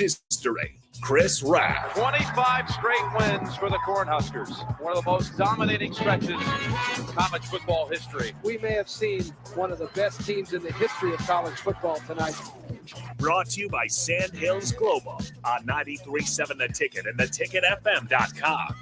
history, Chris Raff. 25 straight wins for the Cornhuskers. One of the most dominating stretches in college football history. We may have seen one of the best teams in the history of college football tonight. Brought to you by Sandhills Global on 93.7 The Ticket and theticketfm.com.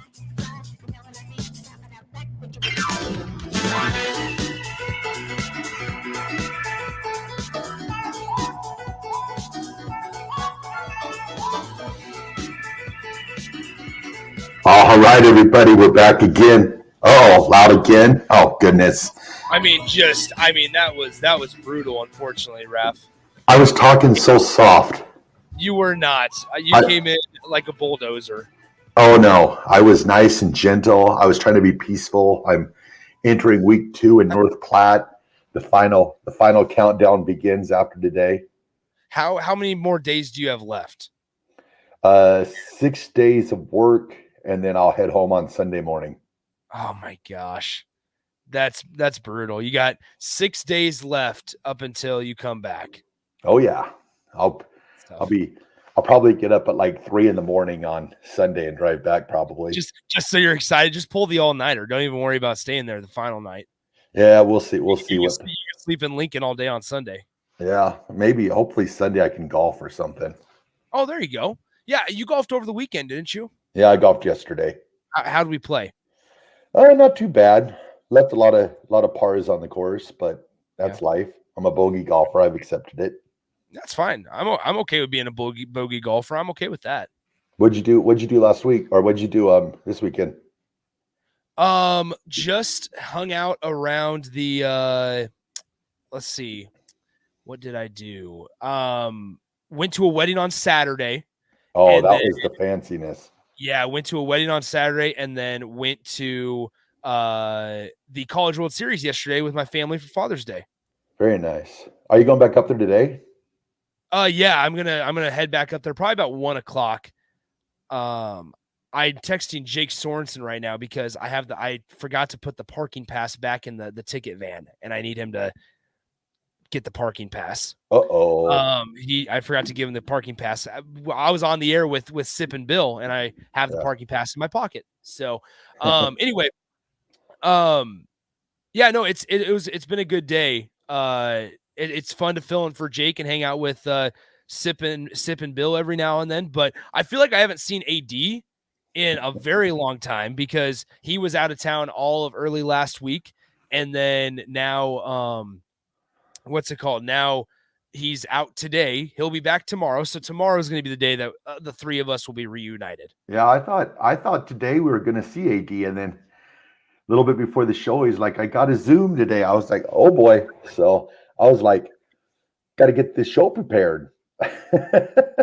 All right, everybody, we're back again. Oh, loud again. Oh, goodness. That was brutal, unfortunately, Raff. I was talking so soft. You were not. You came in like a bulldozer. Oh, no. I was nice and gentle. I was trying to be peaceful. I'm entering week 2 in North Platte. The final countdown begins after today. How many more days do you have left? 6 days of work, and then I'll head home on Sunday morning. Oh, my gosh. That's brutal. You got 6 days left up until you come back. Oh, yeah. I'll probably get up at like 3 a.m. on Sunday and drive back probably. Just so you're excited, just pull the all-nighter. Don't even worry about staying there the final night. Yeah, we'll see. You can sleep in Lincoln all day on Sunday. Yeah, hopefully Sunday I can golf or something. Oh, there you go. Yeah, you golfed over the weekend, didn't you? Yeah, I golfed yesterday. How did we play? Not too bad. Left a lot of pars on the course, but that's life. I'm a bogey golfer. I've accepted it. That's fine. I'm okay with being a bogey golfer. I'm okay with that. What'd you do last week, or what'd you do this weekend? Just hung out around the let's see. What did I do? Went to a wedding on Saturday. Oh, that was the fanciness. Yeah, went to a wedding on Saturday and then went to the College World Series yesterday with my family for Father's Day. Very nice. Are you going back up there today? Yeah, I'm gonna head back up there probably about 1:00. I'm texting Jake Sorensen right now because I forgot to put the parking pass back in the ticket van, and I need him to get the parking pass. I forgot to give him the parking pass. I was on the air with Sip and Bill, and I have the parking pass in my pocket. So, anyway, it's been a good day. It's fun to fill in for Jake and hang out with Sip and Bill every now and then. But I feel like I haven't seen AD in a very long time because he was out of town all of early last week, and then now what's it called? Now he's out today. He'll be back tomorrow. So tomorrow is going to be the day that the three of us will be reunited. Yeah, I thought today we were going to see AD, and then a little bit before the show, he's like, I got a Zoom today. I was like, oh boy. So I was like, got to get this show prepared.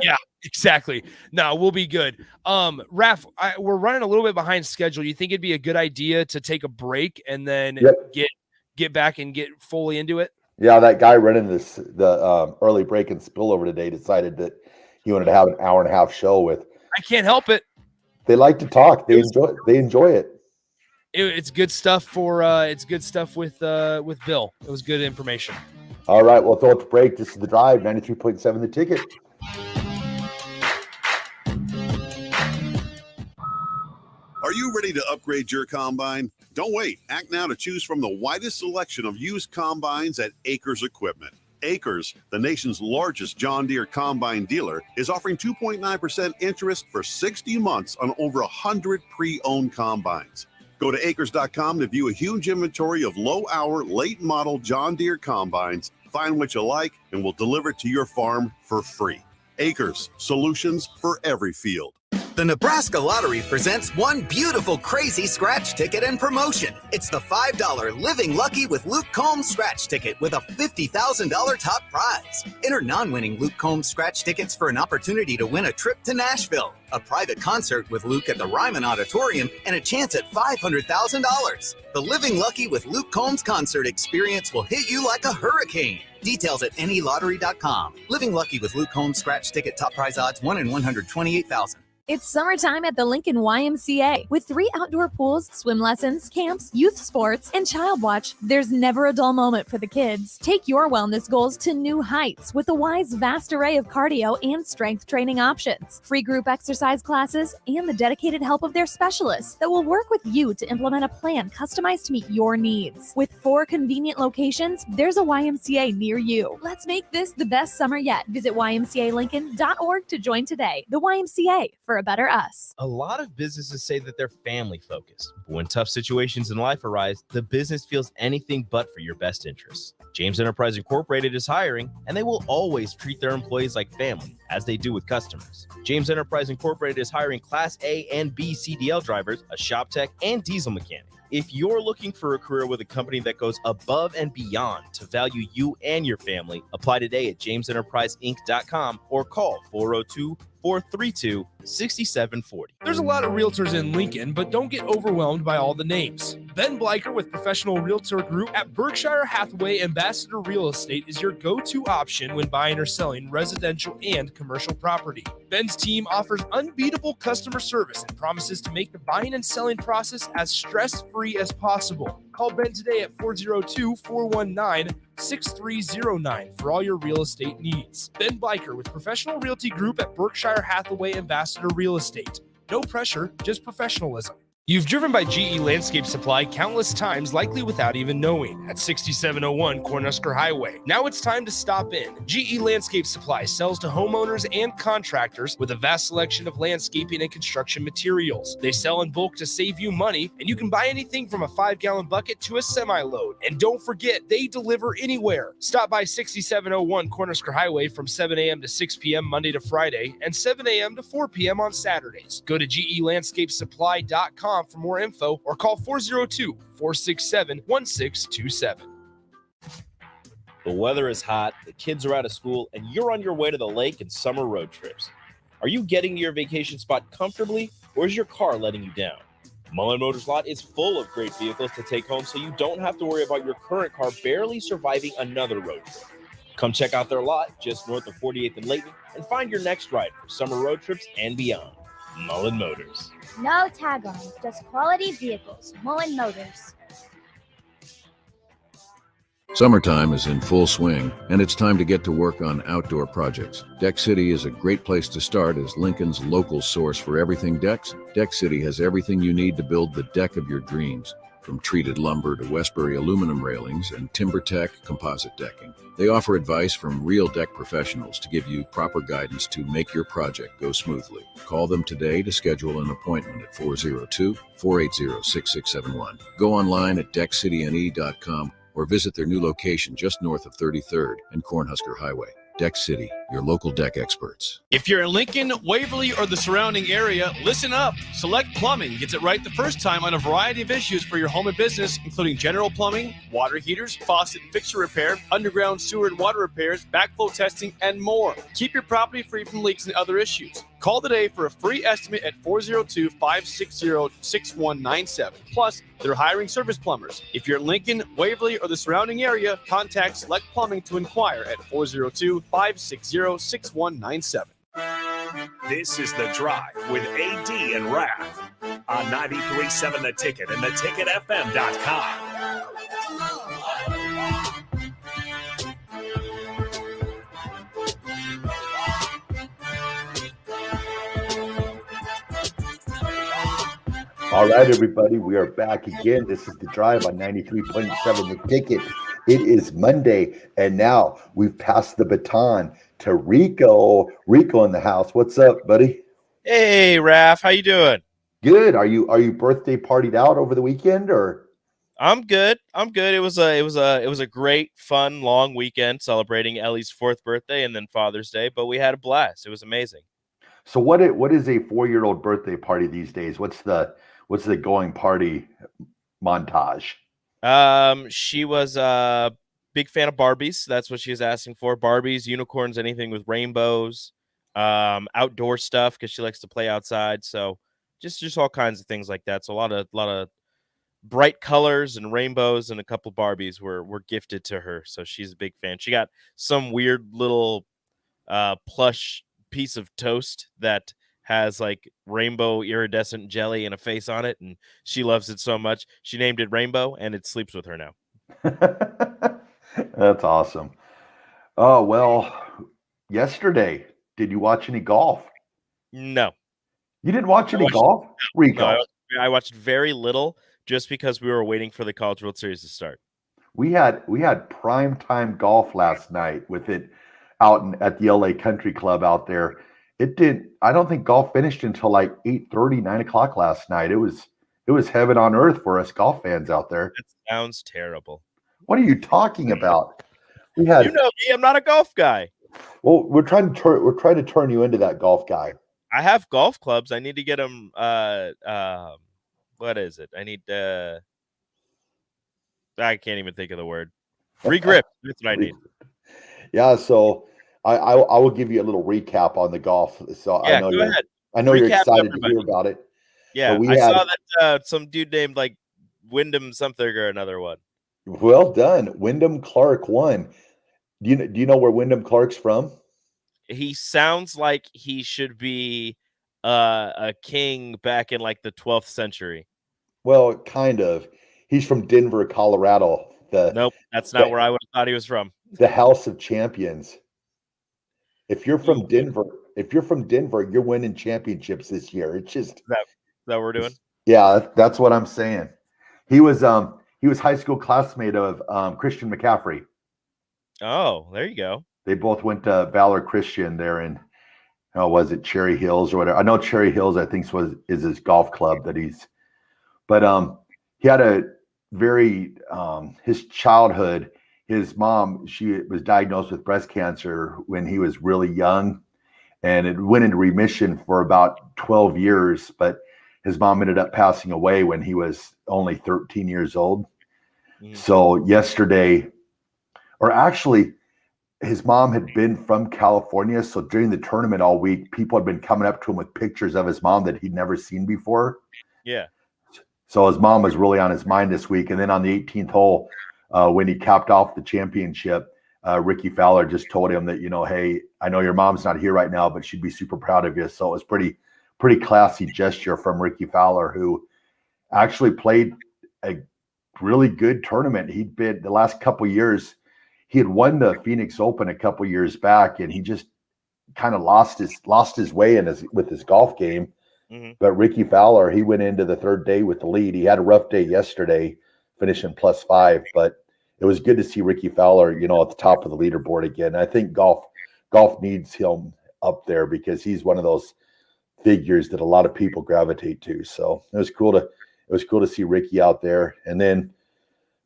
Yeah, exactly. No, we'll be good. Raff, we're running a little bit behind schedule. You think it'd be a good idea to take a break and then get back and get fully into it? Yeah, that guy running the early break and spillover today decided that he wanted to have an hour and a half show with. I can't help it. They like to talk. They enjoy it. It's good stuff with Bill. It was good information. All right, we'll throw it to break. This is The Drive, 93.7 The Ticket. Are you ready to upgrade your combine? Don't wait. Act now to choose from the widest selection of used combines at Acres Equipment. Acres, the nation's largest John Deere combine dealer, is offering 2.9% interest for 60 months on over 100 pre-owned combines. Go to acres.com to view a huge inventory of low-hour, late-model John Deere combines. Find what you like, and we'll deliver it to your farm for free. Acres, solutions for every field. The Nebraska Lottery presents one beautiful crazy scratch ticket and promotion. It's the $5 Living Lucky with Luke Combs scratch ticket with a $50,000 top prize. Enter non-winning Luke Combs scratch tickets for an opportunity to win a trip to Nashville, a private concert with Luke at the Ryman Auditorium, and a chance at $500,000. The Living Lucky with Luke Combs concert experience will hit you like a hurricane. Details at nelottery.com. Living Lucky with Luke Combs scratch ticket top prize odds 1 in 128,000. It's summertime at the Lincoln YMCA. With 3 outdoor pools, swim lessons, camps, youth sports, and child watch, there's never a dull moment for the kids. Take your wellness goals to new heights with the Y's vast array of cardio and strength training options, free group exercise classes, and the dedicated help of their specialists that will work with you to implement a plan customized to meet your needs. With 4 convenient locations, there's a YMCA near you. Let's make this the best summer yet. Visit ymcalincoln.org to join today. The YMCA, for a better us. A lot of businesses say that they're family focused, but when tough situations in life arise, the business feels anything but for your best interests. James Enterprise Incorporated is hiring, and they will always treat their employees like family, as they do with customers. James Enterprise Incorporated is hiring Class A and B CDL drivers, a shop tech, and diesel mechanic. If you're looking for a career with a company that goes above and beyond to value you and your family, apply today at jamesenterpriseinc.com or call 402-432-6740. There's a lot of realtors in Lincoln, but don't get overwhelmed by all the names. Ben Bleicher with Professional Realtor Group at Berkshire Hathaway Ambassador Real Estate is your go-to option when buying or selling residential and commercial property. Ben's team offers unbeatable customer service and promises to make the buying and selling process as stress-free as possible. Call Ben today at 402-419-6309 for all your real estate needs. Ben Bleicher with Professional Realty Group at Berkshire Hathaway Ambassador Real Estate. No pressure, just professionalism. You've driven by GE Landscape Supply countless times, likely without even knowing, at 6701 Cornhusker Highway. Now it's time to stop in. GE Landscape Supply sells to homeowners and contractors with a vast selection of landscaping and construction materials. They sell in bulk to save you money, and you can buy anything from a 5-gallon bucket to a semi-load. And don't forget, they deliver anywhere. Stop by 6701 Cornhusker Highway from 7 a.m. to 6 p.m. Monday to Friday, and 7 a.m. to 4 p.m. on Saturdays. Go to GELandscapeSupply.com for more info or call 402-467-1627. The weather is hot, the kids are out of school, and you're on your way to the lake and summer road trips. Are you getting to your vacation spot comfortably, or is your car letting you down? Mullen Motors Lot is full of great vehicles to take home, so you don't have to worry about your current car barely surviving another road trip. Come check out their lot just north of 48th and Layton and find your next ride for summer road trips and beyond. Mullen Motors. No tag-ons, just quality vehicles. Mullen Motors. Summertime is in full swing, and it's time to get to work on outdoor projects. Deck City is a great place to start as Lincoln's local source for everything decks. Deck City has everything you need to build the deck of your dreams, from treated lumber to Westbury aluminum railings and TimberTech composite decking. They offer advice from real deck professionals to give you proper guidance to make your project go smoothly. Call them today to schedule an appointment at 402-480-6671. Go online at deckcityne.com or visit their new location just north of 33rd and Cornhusker Highway. Deck City, your local deck experts. If you're in Lincoln, Waverly, or the surrounding area, listen up. Select Plumbing gets it right the first time on a variety of issues for your home and business, including general plumbing, water heaters, faucet and fixture repair, underground sewer and water repairs, backflow testing, and more. Keep your property free from leaks and other issues. Call today for a free estimate at 402-560-6197. Plus, they're hiring service plumbers. If you're in Lincoln, Waverly, or the surrounding area, contact Select Plumbing to inquire at 402-560-6197. This is The Drive with AD and Raff on 93.7 The Ticket and theticketfm.com. All right, everybody, we are back again. This is The Drive on 93.7 The Ticket. It is Monday, and now we've passed the baton to Rico. Rico in the house. What's up, buddy? Hey, Raff, how you doing? Good. Are you birthday partied out over the weekend, or? I'm good. It was a great, fun, long weekend celebrating Ellie's 4th birthday and then Father's Day, but we had a blast. It was amazing. So what is a 4-year-old birthday party these days? What's the going party montage? She was a big fan of Barbies. That's what she was asking for. Barbies, unicorns, anything with rainbows, outdoor stuff because she likes to play outside. So just all kinds of things like that. So a lot of bright colors and rainbows, and a couple Barbies were gifted to her. So she's a big fan. She got some weird little plush piece of toast that has like rainbow iridescent jelly and a face on it, and she loves it so much. She named it Rainbow, and it sleeps with her now. That's awesome. Oh, well, yesterday, did you watch any golf? No. You didn't watch any golf? No, I watched very little just because we were waiting for the College World Series to start. We had prime time golf last night with it out at the LA Country Club out there. I don't think golf finished until like 8:30, 9 o'clock last night. It was heaven on earth for us golf fans out there. That sounds terrible. What are you talking about? You know me, I'm not a golf guy. Well, we're trying to turn you into that golf guy. I have golf clubs. I need to get them. What is it? I need. I can't even think of the word. Regrip. That's what I need. Yeah. So I will give you a little recap on the golf. So yeah, I know go ahead. You're excited to hear about it. Yeah, I saw that some dude named like Wyndham something or another one. Well done. Wyndham Clark won. Do you know where Wyndham Clark's from? He sounds like he should be a king back in like the 12th century. Well, kind of. He's from Denver, Colorado. Nope, that's not where I would have thought he was from. The House of Champions. If you're from Denver, you're winning championships this year. It's just is that what we're doing? Yeah, that's what I'm saying. He was high school classmate of Christian McCaffrey. Oh, there you go. They both went to Valor Christian there in, was it Cherry Hills or whatever? I know Cherry Hills, I think, is his golf club that but he had a very, his childhood, his mom, she was diagnosed with breast cancer when he was really young, and it went into remission for about 12 years, but his mom ended up passing away when he was only 13 years old. So yesterday, or actually, his mom had been from California. So during the tournament all week, people had been coming up to him with pictures of his mom that he'd never seen before. Yeah. So his mom was really on his mind this week. And then on the 18th hole, when he capped off the championship, Ricky Fowler just told him that, hey, I know your mom's not here right now, but she'd be super proud of you. So it was pretty classy gesture from Ricky Fowler, who actually played a really good tournament. He'd been the last couple years. He had won the Phoenix Open a couple years back, and he just kind of lost his way with his golf game. Mm-hmm. But Ricky Fowler, he went into the third day with the lead. He had a rough day yesterday, finishing +5, but it was good to see Ricky Fowler, at the top of the leaderboard again. I think golf needs him up there because he's one of those figures that a lot of people gravitate to. So it was cool to see Ricky out there. And then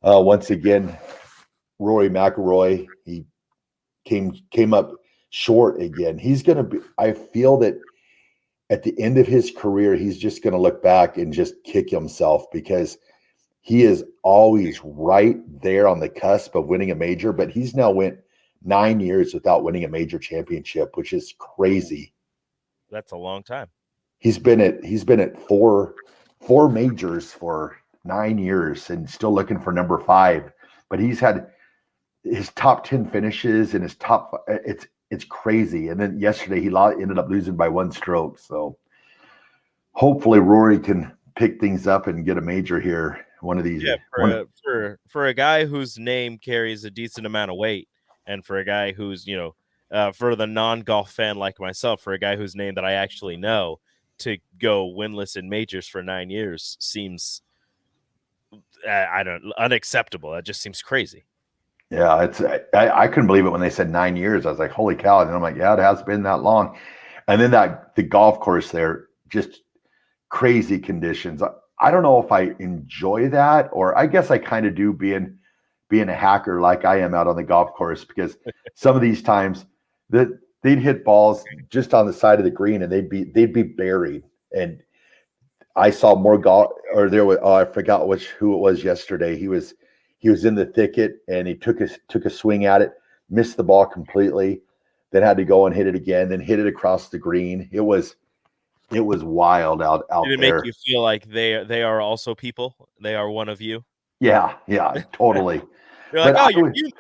once again, Rory McIlroy, he came up short again. He's going to be, I feel that at the end of his career, he's just going to look back and just kick himself because he is always right there on the cusp of winning a major, but he's now went 9 years without winning a major championship, which is crazy. That's a long time. He's been at four majors for 9 years and still looking for number 5, but he's had his top 10 finishes and his top, it's crazy. And then yesterday he ended up losing by 1 stroke. So hopefully Rory can pick things up and get a major here one of these. Yeah, for a guy whose name carries a decent amount of weight, and for a guy who's, for the non-golf fan like myself, for a guy whose name that I actually know, to go winless in majors for 9 years seems unacceptable. That just seems crazy. Yeah, I couldn't believe it when they said 9 years. I was like, holy cow. And I'm like, yeah, it has been that long. And then the golf course there, just crazy conditions. I don't know if I enjoy that, or I guess I kind of do being a hacker like I am out on the golf course, because some of these times that they'd hit balls just on the side of the green and they'd be buried. And I saw more golf, or there was, I forgot who it was yesterday. He was in the thicket and he took a swing at it, missed the ball completely, then had to go and hit it again, then hit it across the green. It was wild out Did it there. make you feel like they are also people? They are one of you? Yeah, totally. You're like, you're human.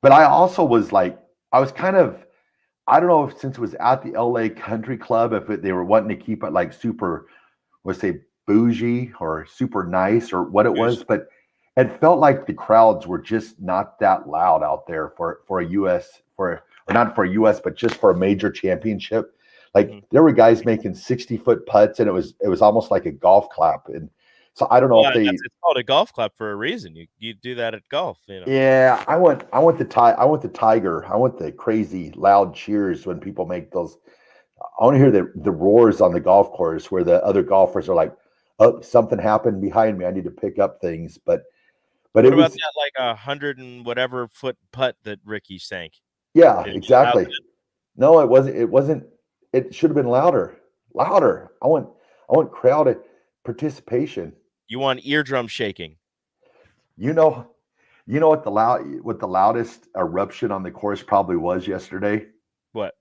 But I also was like, I was kind of I don't know if since it was at the LA Country Club, if they were wanting to keep it like super, let's say bougie or super nice or what it was, but it felt like the crowds were just not that loud out there for a US or not for a US, but just for a major championship. Like there were guys making 60-foot putts, and it was almost like a golf clap. And so I don't know if it's called a golf clap for a reason. You do that at golf, you know. Yeah, I want the tiger. I want the crazy loud cheers when people make those. I want to hear the roars on the golf course where the other golfers are like, "Oh, something happened behind me. I need to pick up things." But what it about was that like 100 and whatever foot putt that Ricky sank? yeah, exactly. No, it wasn't. It wasn't. It should have been louder. Louder. I want crowd participation. You want eardrum shaking. You know what the loudest eruption on the course probably was yesterday? What?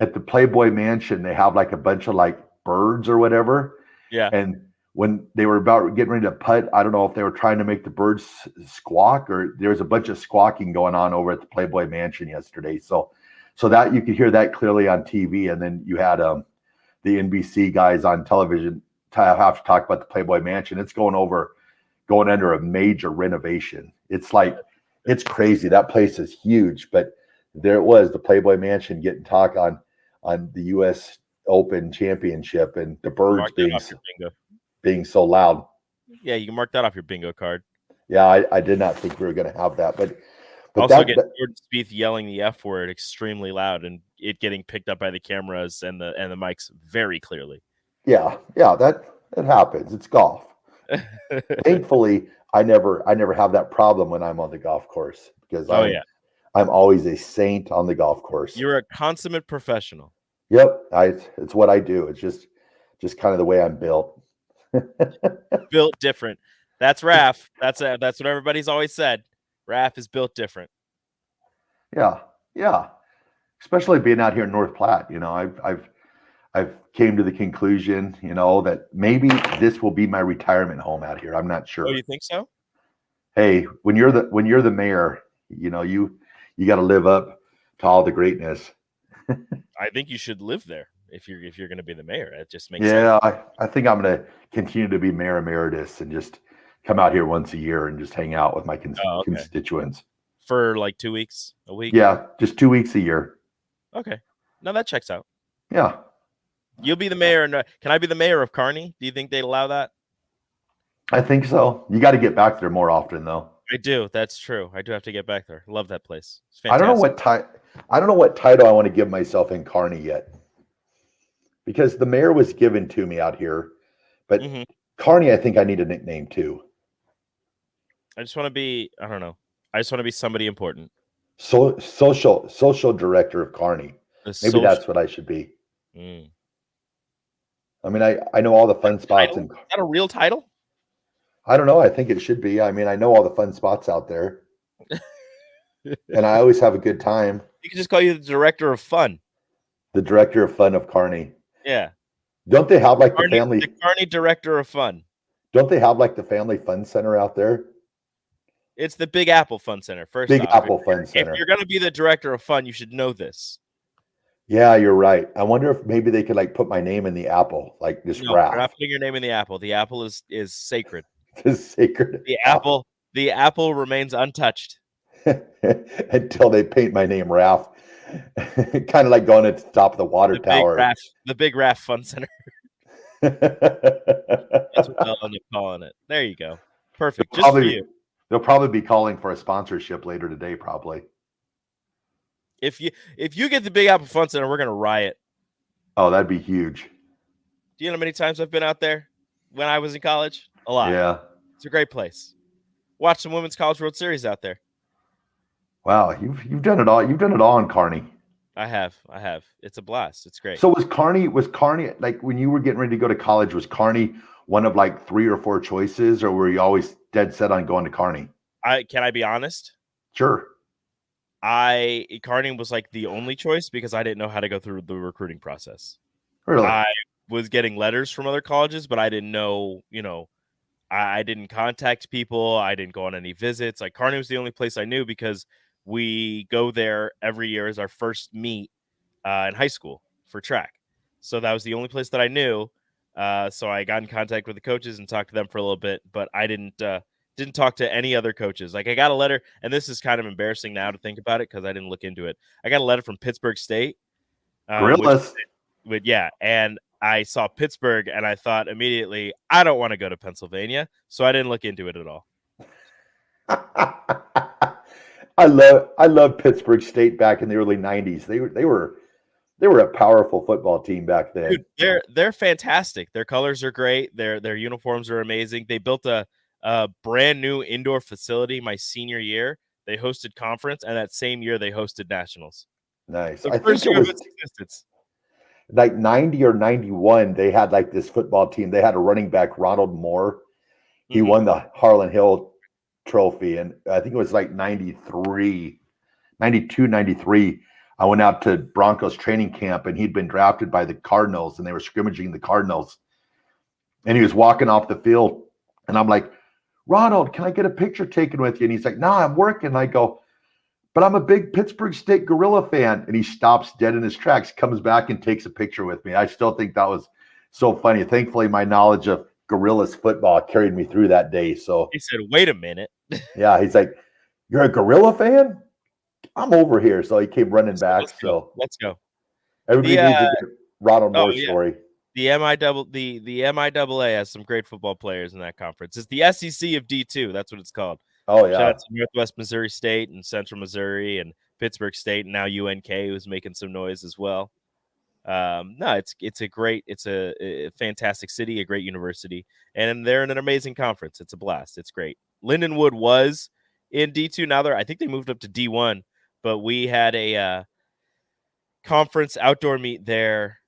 At the Playboy Mansion, they have like a bunch of like birds or whatever. Yeah. And when they were about getting ready to putt, I don't know if they were trying to make the birds squawk or there was a bunch of squawking going on over at the Playboy Mansion yesterday. So that you could hear that clearly on TV. And then you had the NBC guys on television have to talk about the Playboy Mansion. It's going under a major renovation. It's like, it's crazy. That place is huge, but there it was, the Playboy Mansion getting talk on the U.S. Open Championship and the birds being so loud. Yeah, you can mark that off your bingo card. Yeah, I did not think we were going to have that, but also get Jordan Spieth yelling the F word extremely loud and it getting picked up by the cameras and the mics very clearly. Yeah, that happens. It's golf. Thankfully, I never have that problem when I'm on the golf course because I'm always a saint on the golf course. You're a consummate professional. Yep, it's what I do. It's just kind of the way I'm built. Built different. That's Raff. That's what everybody's always said. Raff is built different. Yeah. Especially being out here in North Platte, you know, I've came to the conclusion, you know, that maybe this will be my retirement home out here. I'm not sure. Oh, you think so? Hey, when you're the mayor, you know, you got to live up to all the greatness. I think you should live there if you're going to be the mayor. It just makes sense. Yeah, I think I'm going to continue to be mayor emeritus and just come out here once a year and just hang out with my constituents. For like 2 weeks, a week? Yeah, just 2 weeks a year. Okay. No, that checks out. Yeah. You'll be the mayor. Can I be the mayor of Kearney? Do you think they'd allow that? I think so. You got to get back there more often, though. I do. That's true. I do have to get back there. Love that place. It's fantastic. I don't know what title I want to give myself in Kearney yet, because the mayor was given to me out here, but Kearney, I think I need a nickname too. I just want to be. I don't know. I just want to be somebody important. So social director of Kearney. Maybe that's what I should be. I mean, I know all the fun spots. Is that a real title? I don't know. I think it should be. I mean, I know all the fun spots out there. And I always have a good time. You can just call you the director of fun. The director of fun of Kearney. Yeah. Don't they have like the Kearney director of fun? Don't they have like the family fun center out there? It's the Big Apple Fun Center. Big Apple Fun Center. If you're going to be the director of fun, you should know this. Yeah, you're right. I wonder if maybe they could like put my name in the apple, like just Raff. You're not putting your name in the apple. The apple is sacred. It's sacred. The apple remains untouched until they paint my name Raff. Kind of like going at the top of the water tower. The Big Raff Fun Center. That's what they'll end up calling it. There you go. Perfect. Just for you. They'll probably be calling for a sponsorship later today, probably. If you get the Big Apple Fun Center, we're gonna riot. Oh, that'd be huge. Do you know how many times I've been out there when I was in college? A lot. Yeah. It's a great place. Watch some Women's College World Series out there. Wow, you've done it all. You've done it all in Kearney. I have. It's a blast. It's great. So was Kearney like when you were getting ready to go to college, was Kearney one of like 3 or 4 choices, or were you always dead set on going to Kearney? Can I be honest? Sure. Kearney was like the only choice because I didn't know how to go through the recruiting process. Really? I was getting letters from other colleges, but I didn't know, I didn't contact people. I didn't go on any visits. Like Kearney was the only place I knew because we go there every year as our first meet in high school for track. So that was the only place that I knew. So I got in contact with the coaches and talked to them for a little bit, but I didn't talk to any other coaches. Like I got a letter, and this is kind of embarrassing now to think about it because I didn't look into it. I got a letter from Pittsburgh State. Gorillas. And I saw Pittsburgh, and I thought immediately, I don't want to go to Pennsylvania, so I didn't look into it at all. I love Pittsburgh State back in the early 90s. They were a powerful football team back then. Dude, they're fantastic. Their colors are great. Their uniforms are amazing. They built a brand new indoor facility my senior year. They hosted conference, and that same year they hosted nationals. Nice. The first year of its existence. Like 90 or 91, they had like this football team. They had a running back, Ronald Moore. He won the Harlan Hill Trophy, and I think it was like 92, 93. I went out to Broncos training camp, and he'd been drafted by the Cardinals, and they were scrimmaging the Cardinals. And he was walking off the field, and I'm like, Ronald, can I get a picture taken with you? And he's like, no, I'm working. And I go, but I'm a big Pittsburgh State Gorilla fan. And he stops dead in his tracks, comes back and takes a picture with me. I still think that was so funny. Thankfully, my knowledge of Gorillas football carried me through that day. So he said, wait a minute. Yeah, he's like, you're a Gorilla fan? I'm over here. So he came running back. Let's go. Everybody needs to get Ronald Moore story. The MIAA has some great football players in that conference. It's the SEC of D2. That's what it's called. Oh, yeah. Shout out to Northwest Missouri State and Central Missouri and Pittsburgh State, and now UNK, who's making some noise as well. No, it's a fantastic city, a great university, and they're in an amazing conference. It's a blast. It's great. Lindenwood was in D2. Now I think they moved up to D1, but we had a conference outdoor meet there,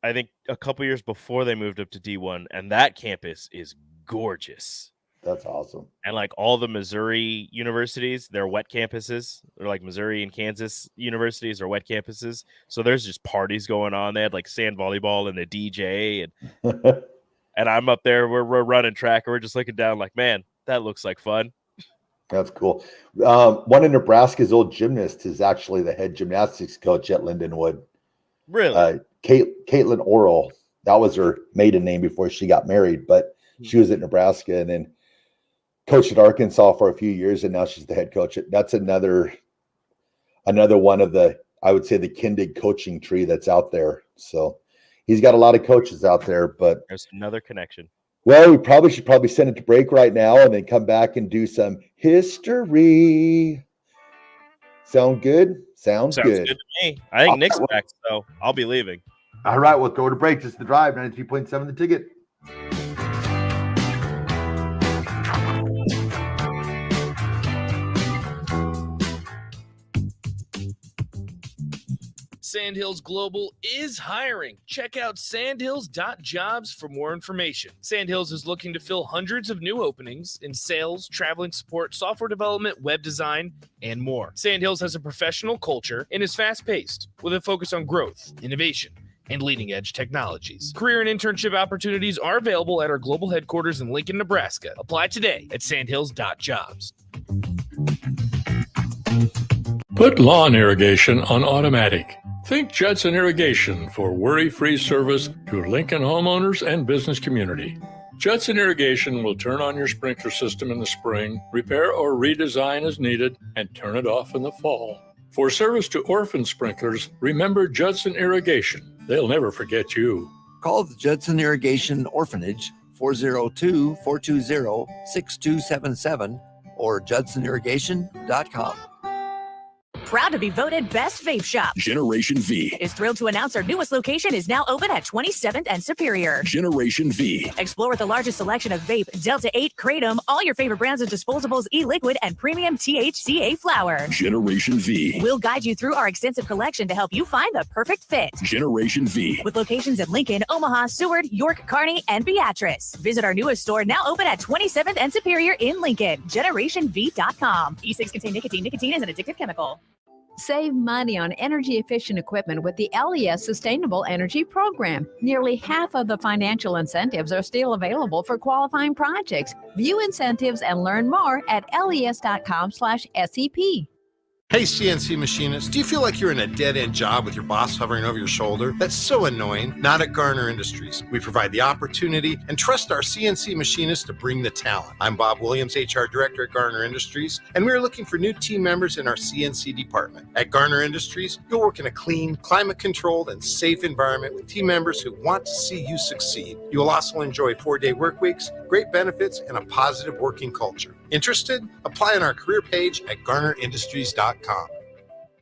I think a couple years before they moved up to D1, and that campus is gorgeous. That's awesome. And like all the Missouri universities, they're wet campuses. They're like Missouri and Kansas universities are wet campuses. So there's just parties going on. They had like sand volleyball and a DJ, and I'm up there. We're running track, and we're just looking down like, man, that looks like fun. That's cool. One of Nebraska's old gymnasts is actually the head gymnastics coach at Lindenwood. Really? Caitlin Orrell. That was her maiden name before she got married, but she was at Nebraska and then coached at Arkansas for a few years, and now she's the head coach. That's another one of the, I would say, the Kindig coaching tree that's out there. So he's got a lot of coaches out there, but there's another connection. Well, we should probably send it to break right now and then come back and do some history. Sound good? Sounds good to me. I think Nick's back, so I'll be leaving. All right, we'll go to break. This is The Drive, 93.7 The Ticket. Sandhills Global is hiring. Check out sandhills.jobs for more information. Sandhills is looking to fill hundreds of new openings in sales, traveling support, software development, web design, and more. Sandhills has a professional culture and is fast-paced with a focus on growth, innovation, and leading-edge technologies. Career and internship opportunities are available at our global headquarters in Lincoln, Nebraska. Apply today at sandhills.jobs. Put lawn irrigation on automatic. Think Judson Irrigation for worry-free service to Lincoln homeowners and business community. Judson Irrigation will turn on your sprinkler system in the spring, repair or redesign as needed, and turn it off in the fall. For service to orphan sprinklers, remember Judson Irrigation. They'll never forget you. Call the Judson Irrigation Orphanage 402-420-6277 or judsonirrigation.com. Proud to be voted Best Vape Shop. Generation V is thrilled to announce our newest location is now open at 27th and Superior. Generation V. Explore the largest selection of vape, Delta 8, Kratom, all your favorite brands of disposables, e-liquid, and premium THCA flower. Generation V. We'll guide you through our extensive collection to help you find the perfect fit. Generation V. With locations in Lincoln, Omaha, Seward, York, Kearney, and Beatrice. Visit our newest store now open at 27th and Superior in Lincoln. GenerationV.com. E-cigs contain nicotine. Nicotine is an addictive chemical. Save money on energy-efficient equipment with the LES Sustainable Energy Program. Nearly half of the financial incentives are still available for qualifying projects. View incentives and learn more at les.com/SEP. Hey, CNC machinists, do you feel like you're in a dead-end job with your boss hovering over your shoulder? That's so annoying. Not at Garner Industries. We provide the opportunity and trust our CNC machinists to bring the talent. I'm Bob Williams, HR Director at Garner Industries, and we're looking for new team members in our CNC department. At Garner Industries, you'll work in a clean, climate-controlled, and safe environment with team members who want to see you succeed. You will also enjoy 4-day work weeks, great benefits, and a positive working culture. Interested? Apply on our career page at garnerindustries.com.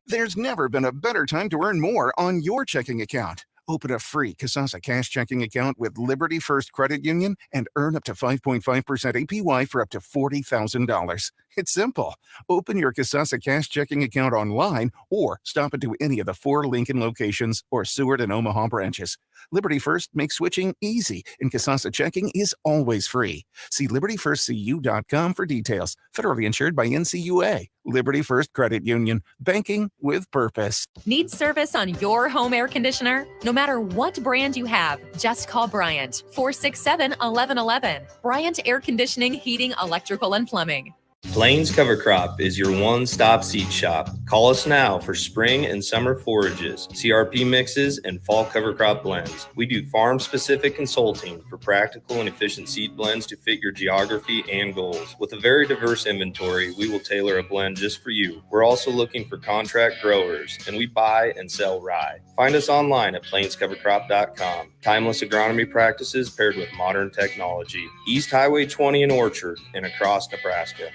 There's never been a better time to earn more on your checking account. Open a free Kasasa Cash checking account with Liberty First Credit Union and earn up to 5.5% APY for up to $40,000. It's simple. Open your Kasasa Cash checking account online or stop into any of the 4 Lincoln locations or Seward and Omaha branches. Liberty First makes switching easy, and Kasasa checking is always free. See libertyfirstcu.com for details. Federally insured by NCUA. Liberty First Credit Union. Banking with purpose. Need service on your home air conditioner? No matter what brand you have, just call Bryant, 467-1111. Bryant Air Conditioning, Heating, Electrical, and Plumbing. Plains Cover Crop is your one-stop seed shop. Call us now for spring and summer forages, CRP mixes, and fall cover crop blends. We do farm-specific consulting for practical and efficient seed blends to fit your geography and goals. With a very diverse inventory, we will tailor a blend just for you. We're also looking for contract growers, and we buy and sell rye. Find us online at plainscovercrop.com. Timeless agronomy practices paired with modern technology. East Highway 20 in Orchard and across Nebraska.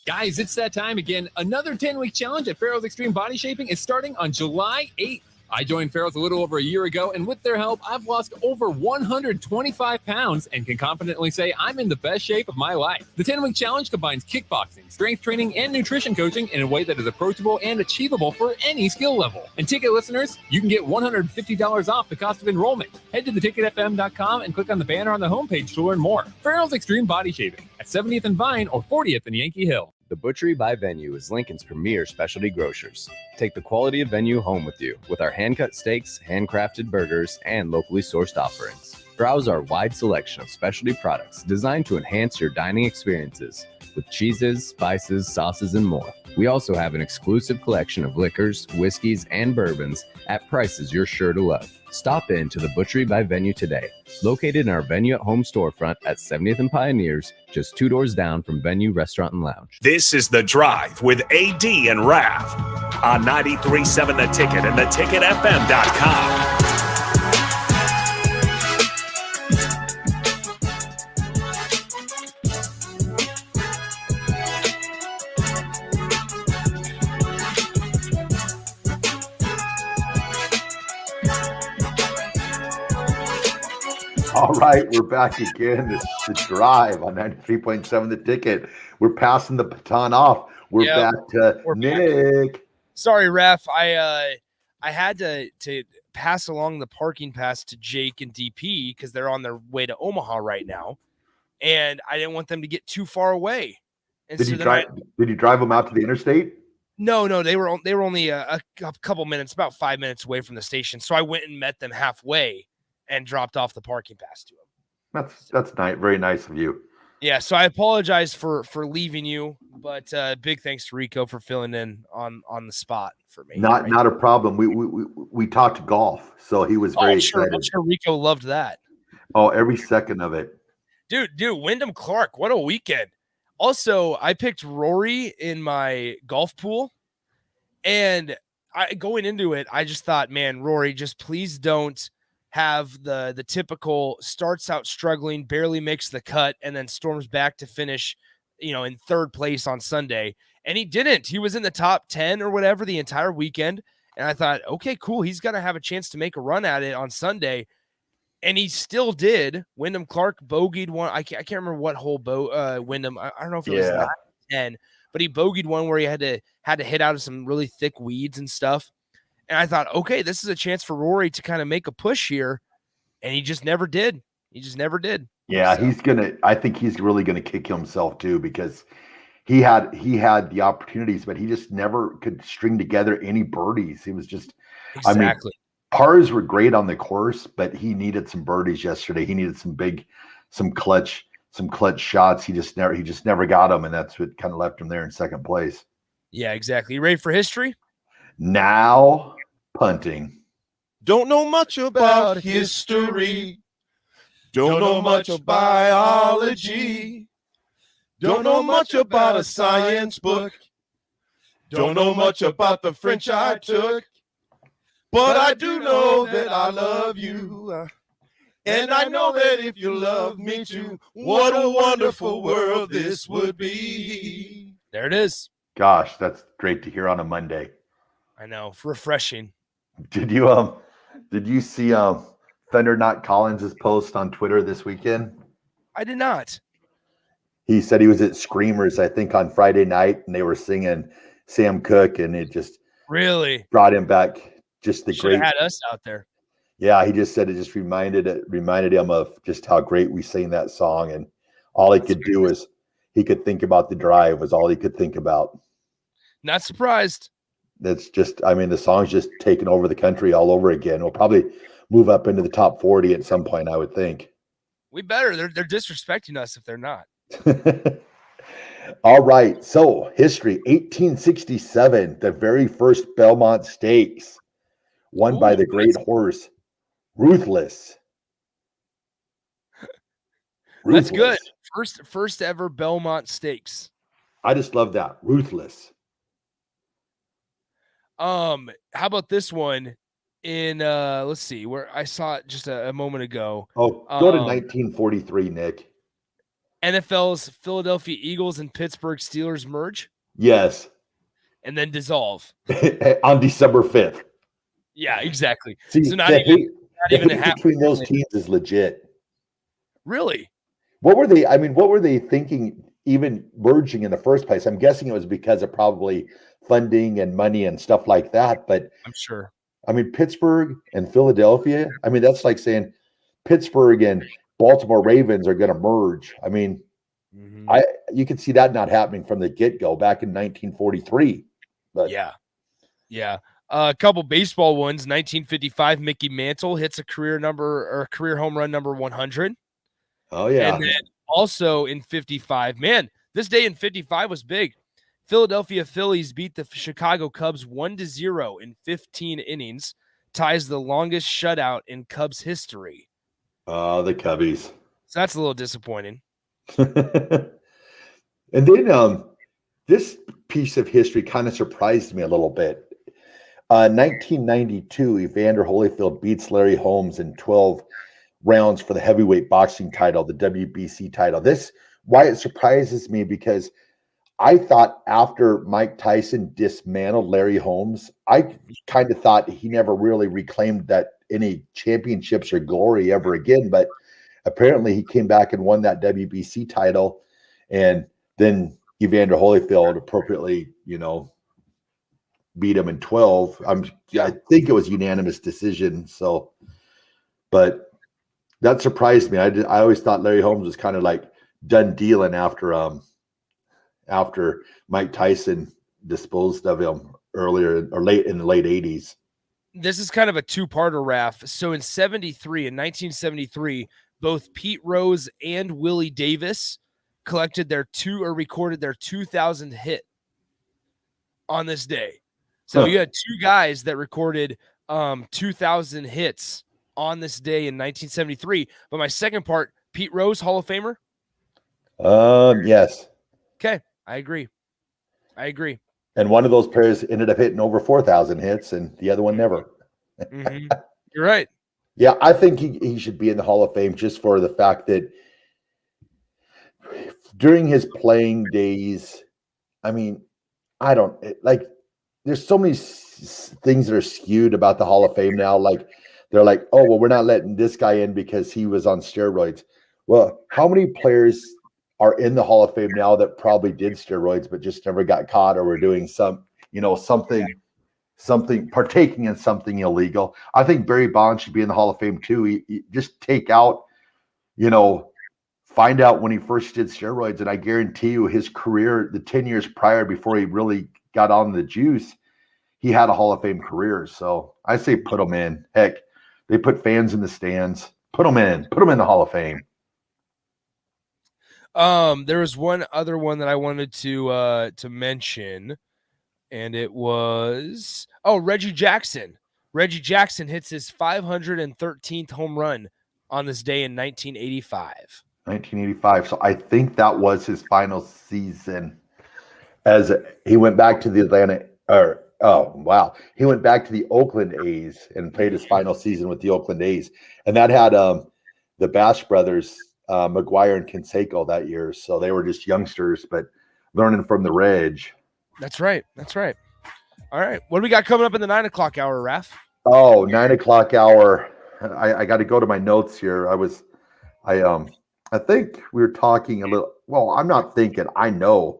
Guys, it's that time again. Another 10-week challenge at Farrell's Extreme Body Shaping is starting on July 8th. I joined Farrell's a little over a year ago, and with their help, I've lost over 125 pounds and can confidently say I'm in the best shape of my life. The 10-week challenge combines kickboxing, strength training, and nutrition coaching in a way that is approachable and achievable for any skill level. And ticket listeners, you can get $150 off the cost of enrollment. Head to theticketfm.com and click on the banner on the homepage to learn more. Farrell's Extreme Body Shaping at 70th and Vine or 40th and Yankee Hill. The Butchery by Venue is Lincoln's premier specialty grocers. Take the quality of Venue home with you with our hand-cut steaks, handcrafted burgers, and locally sourced offerings. Browse our wide selection of specialty products designed to enhance your dining experiences with cheeses, spices, sauces, and more. We also have an exclusive collection of liquors, whiskeys, and bourbons at prices you're sure to love. Stop in to the Butchery by Venue today, located in our Venue at Home storefront at 70th and Pioneers, just 2 doors down from Venue Restaurant and Lounge. This is The Drive with AD and Raff on 93.7 The Ticket and theticketfm.com. All right, we're back again. It's The Drive on 93.7 The Ticket. We're passing the baton off. We're back to Nick. Back. Sorry, Raff. I had to pass along the parking pass to Jake and DP because they're on their way to Omaha right now, and I didn't want them to get too far away. And Did you drive them out to the interstate? No, they were only a couple minutes, about 5 minutes away from the station. So I went and met them halfway and dropped off the parking pass to him. That's nice, very nice of you. Yeah, so I apologize for leaving you, but big thanks to Rico for filling in on the spot for me. Not a problem. We talked golf, so he was very excited. I'm sure Rico loved that. Oh, every second of it. Dude, Wyndham Clark, what a weekend. Also, I picked Rory in my golf pool, and going into it, I just thought, man, Rory, just please don't have the typical starts out struggling, barely makes the cut, and then storms back to finish, in third place on Sunday. And he didn't. He was in the top 10 or whatever the entire weekend. And I thought, okay, cool. He's going to have a chance to make a run at it on Sunday. And he still did. Wyndham Clark bogeyed one. I can't remember what hole Wyndham. I don't know if it was 9 or 10, but he bogeyed one where he had to hit out of some really thick weeds and stuff. And I thought, okay, this is a chance for Rory to kind of make a push here. And he just never did. Yeah, so. I think he's really going to kick himself too, because he had the opportunities, but he just never could string together any birdies. He was just, Exactly. I mean, pars were great on the course, but he needed some birdies yesterday. He needed some clutch shots. He just never got them, and that's what kind of left him there in second place. Yeah, exactly. You ready for history? Now punting. Don't know much about history. Don't know much biology. Don't know much about a science book. Don't know much about the French I took. But I do know that I love you. And I know that if you love me too, what a wonderful world this would be. There it is. Gosh, that's great to hear on a Monday. I know. Refreshing. Did you see Thunder Knot Collins' post on Twitter this weekend? I did not. He said he was at Screamers, I think, on Friday night, and they were singing Sam Cooke, and it just really brought him back. Just the Should've great. had us out there. Yeah, he just said it just reminded him of just how great we sang that song, and all he could do was he could think about the drive was all he could think about. Not surprised. That's just, I mean, the song's just taken over the country all over again. We'll probably move up into the top 40 at some point, I would think. We better. They're disrespecting us if they're not. All right. So history, 1867, the very first Belmont Stakes, won by the great horse, Ruthless. That's good. First ever Belmont Stakes. I just love that. Ruthless. How about this one in let's see where I saw it just a moment ago. Oh, go to 1943, Nick. NFL's Philadelphia Eagles and Pittsburgh Steelers merge. Yes. And then dissolve. On December 5th. Yeah, exactly. See, so not the even hate a half between those teams is legit. Really? What were they thinking even merging in the first place? I'm guessing it was because of probably funding and money and stuff like that. But I'm sure. I mean, Pittsburgh and Philadelphia, I mean, that's like saying Pittsburgh and Baltimore Ravens are going to merge. I mean, you could see that not happening from the get-go back in 1943. But yeah. A couple baseball ones. 1955, Mickey Mantle hits a career home run number 100. Oh yeah. And then also in 55, man, this day in 55 was big. Philadelphia Phillies beat the Chicago Cubs 1-0 in 15 innings, ties the longest shutout in Cubs history. The Cubbies. So that's a little disappointing. And then this piece of history kind of surprised me a little bit. 1992, Evander Holyfield beats Larry Holmes in 12 rounds for the heavyweight boxing title, the WBC title. Why it surprises me, because I thought after Mike Tyson dismantled Larry Holmes, I kind of thought he never really reclaimed that any championships or glory ever again. But apparently he came back and won that WBC title. And then Evander Holyfield appropriately, beat him in 12. I think it was unanimous decision. So, but that surprised me. I always thought Larry Holmes was kind of like done dealing after Mike Tyson disposed of him earlier or late in the late 80s. This is kind of a two-parter, Raff. So in 1973, both Pete Rose and Willie Davis recorded their 2000 hit on this day. So you had two guys that recorded 2,000 hits on this day in 1973. But my second part, Pete Rose, Hall of Famer? Yes. Okay, I agree. And one of those players ended up hitting over 4,000 hits, and the other one never. You're right. Yeah, I think he should be in the Hall of Fame just for the fact that during his playing days, I mean, there's so many things that are skewed about the Hall of Fame now. Like, they're like, oh, well, we're not letting this guy in because he was on steroids. Well, how many players are in the Hall of Fame now that probably did steroids but just never got caught or were doing something, partaking in something illegal? I think Barry Bonds should be in the Hall of Fame too. He just take out, find out when he first did steroids, and I guarantee you his career, the 10 years prior before he really got on the juice, he had a Hall of Fame career. So I say put him in. Heck, they put fans in the stands. Put him in. Put him in the Hall of Fame. There was one other one that I wanted to mention, and it was Reggie Jackson. Reggie Jackson hits his 513th home run on this day in 1985. 1985. So I think that was his final season as he went back to the he went back to the Oakland A's and played his final season with the Oakland A's. And that had the Bash brothers, McGuire and Canseco that year. So they were just youngsters, but learning from the Reg. That's right. That's right. All right. What do we got coming up in the 9 o'clock hour, Raff? Oh, 9 o'clock hour. I got to go to my notes here. I think we were talking a little. Well, I'm not thinking. I know.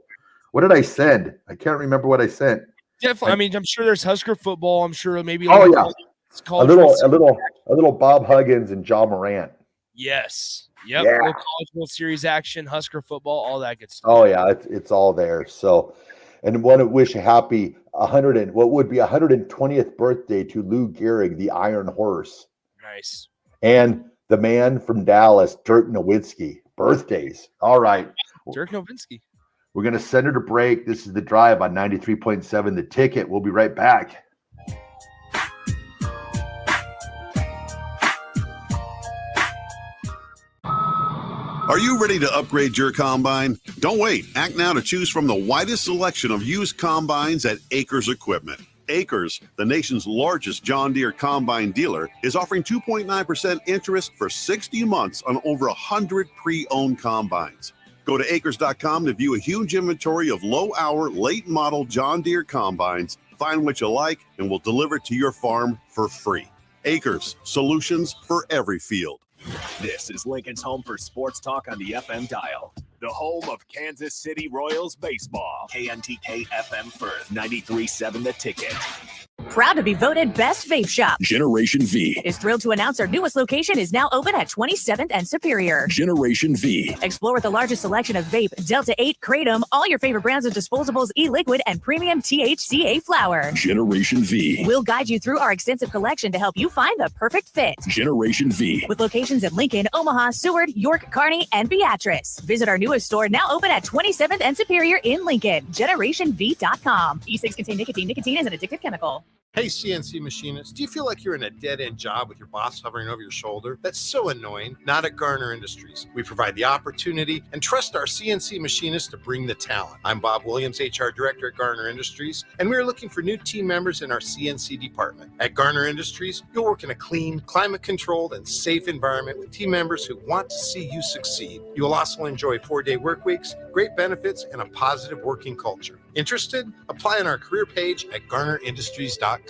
What did I send? I can't remember what I sent. Definitely. I mean, I'm sure there's Husker football. I'm sure maybe. Oh yeah, a little Bob Huggins and John Morant. Yes. Yep. Yeah. Little College World Series action, Husker football, all that good stuff. Oh yeah, it's all there. So, and want to wish a happy 120th birthday to Lou Gehrig, the Iron Horse. Nice. And the man from Dallas, Dirk Nowitzki. Birthdays. All right. Dirk Nowitzki. We're going to send her to break. This is The Drive on 93.7 The Ticket. We'll be right back. Are you ready to upgrade your combine? Don't wait. Act now to choose from the widest selection of used combines at Acres Equipment. Acres, the nation's largest John Deere combine dealer, is offering 2.9% interest for 60 months on over 100 pre-owned combines. Go to acres.com to view a huge inventory of low-hour, late-model John Deere combines. Find what you like, and we'll deliver it to your farm for free. Acres, solutions for every field. This is Lincoln's home for sports talk on the FM dial. The home of Kansas City Royals baseball. KNTK FM Firth, 93.7 The Ticket. Proud to be voted Best Vape Shop. Generation V. Is thrilled to announce our newest location is now open at 27th and Superior. Generation V. Explore with the largest selection of vape, Delta 8, Kratom, all your favorite brands of disposables, e-liquid, and premium THCA flower. Generation V. We'll guide you through our extensive collection to help you find the perfect fit. Generation V. With locations in Lincoln, Omaha, Seward, York, Kearney, and Beatrice. Visit our newest store now open at 27th and Superior in Lincoln. GenerationV.com. E-cigs contain nicotine. Nicotine is an addictive chemical. Hey, CNC machinists, do you feel like you're in a dead-end job with your boss hovering over your shoulder? That's so annoying. Not at Garner Industries. We provide the opportunity and trust our CNC machinists to bring the talent. I'm Bob Williams, HR Director at Garner Industries, and we are looking for new team members in our CNC department. At Garner Industries, you'll work in a clean, climate-controlled, and safe environment with team members who want to see you succeed. You will also enjoy 4-day work weeks, great benefits, and a positive working culture. Interested? Apply on our career page at GarnerIndustries.com.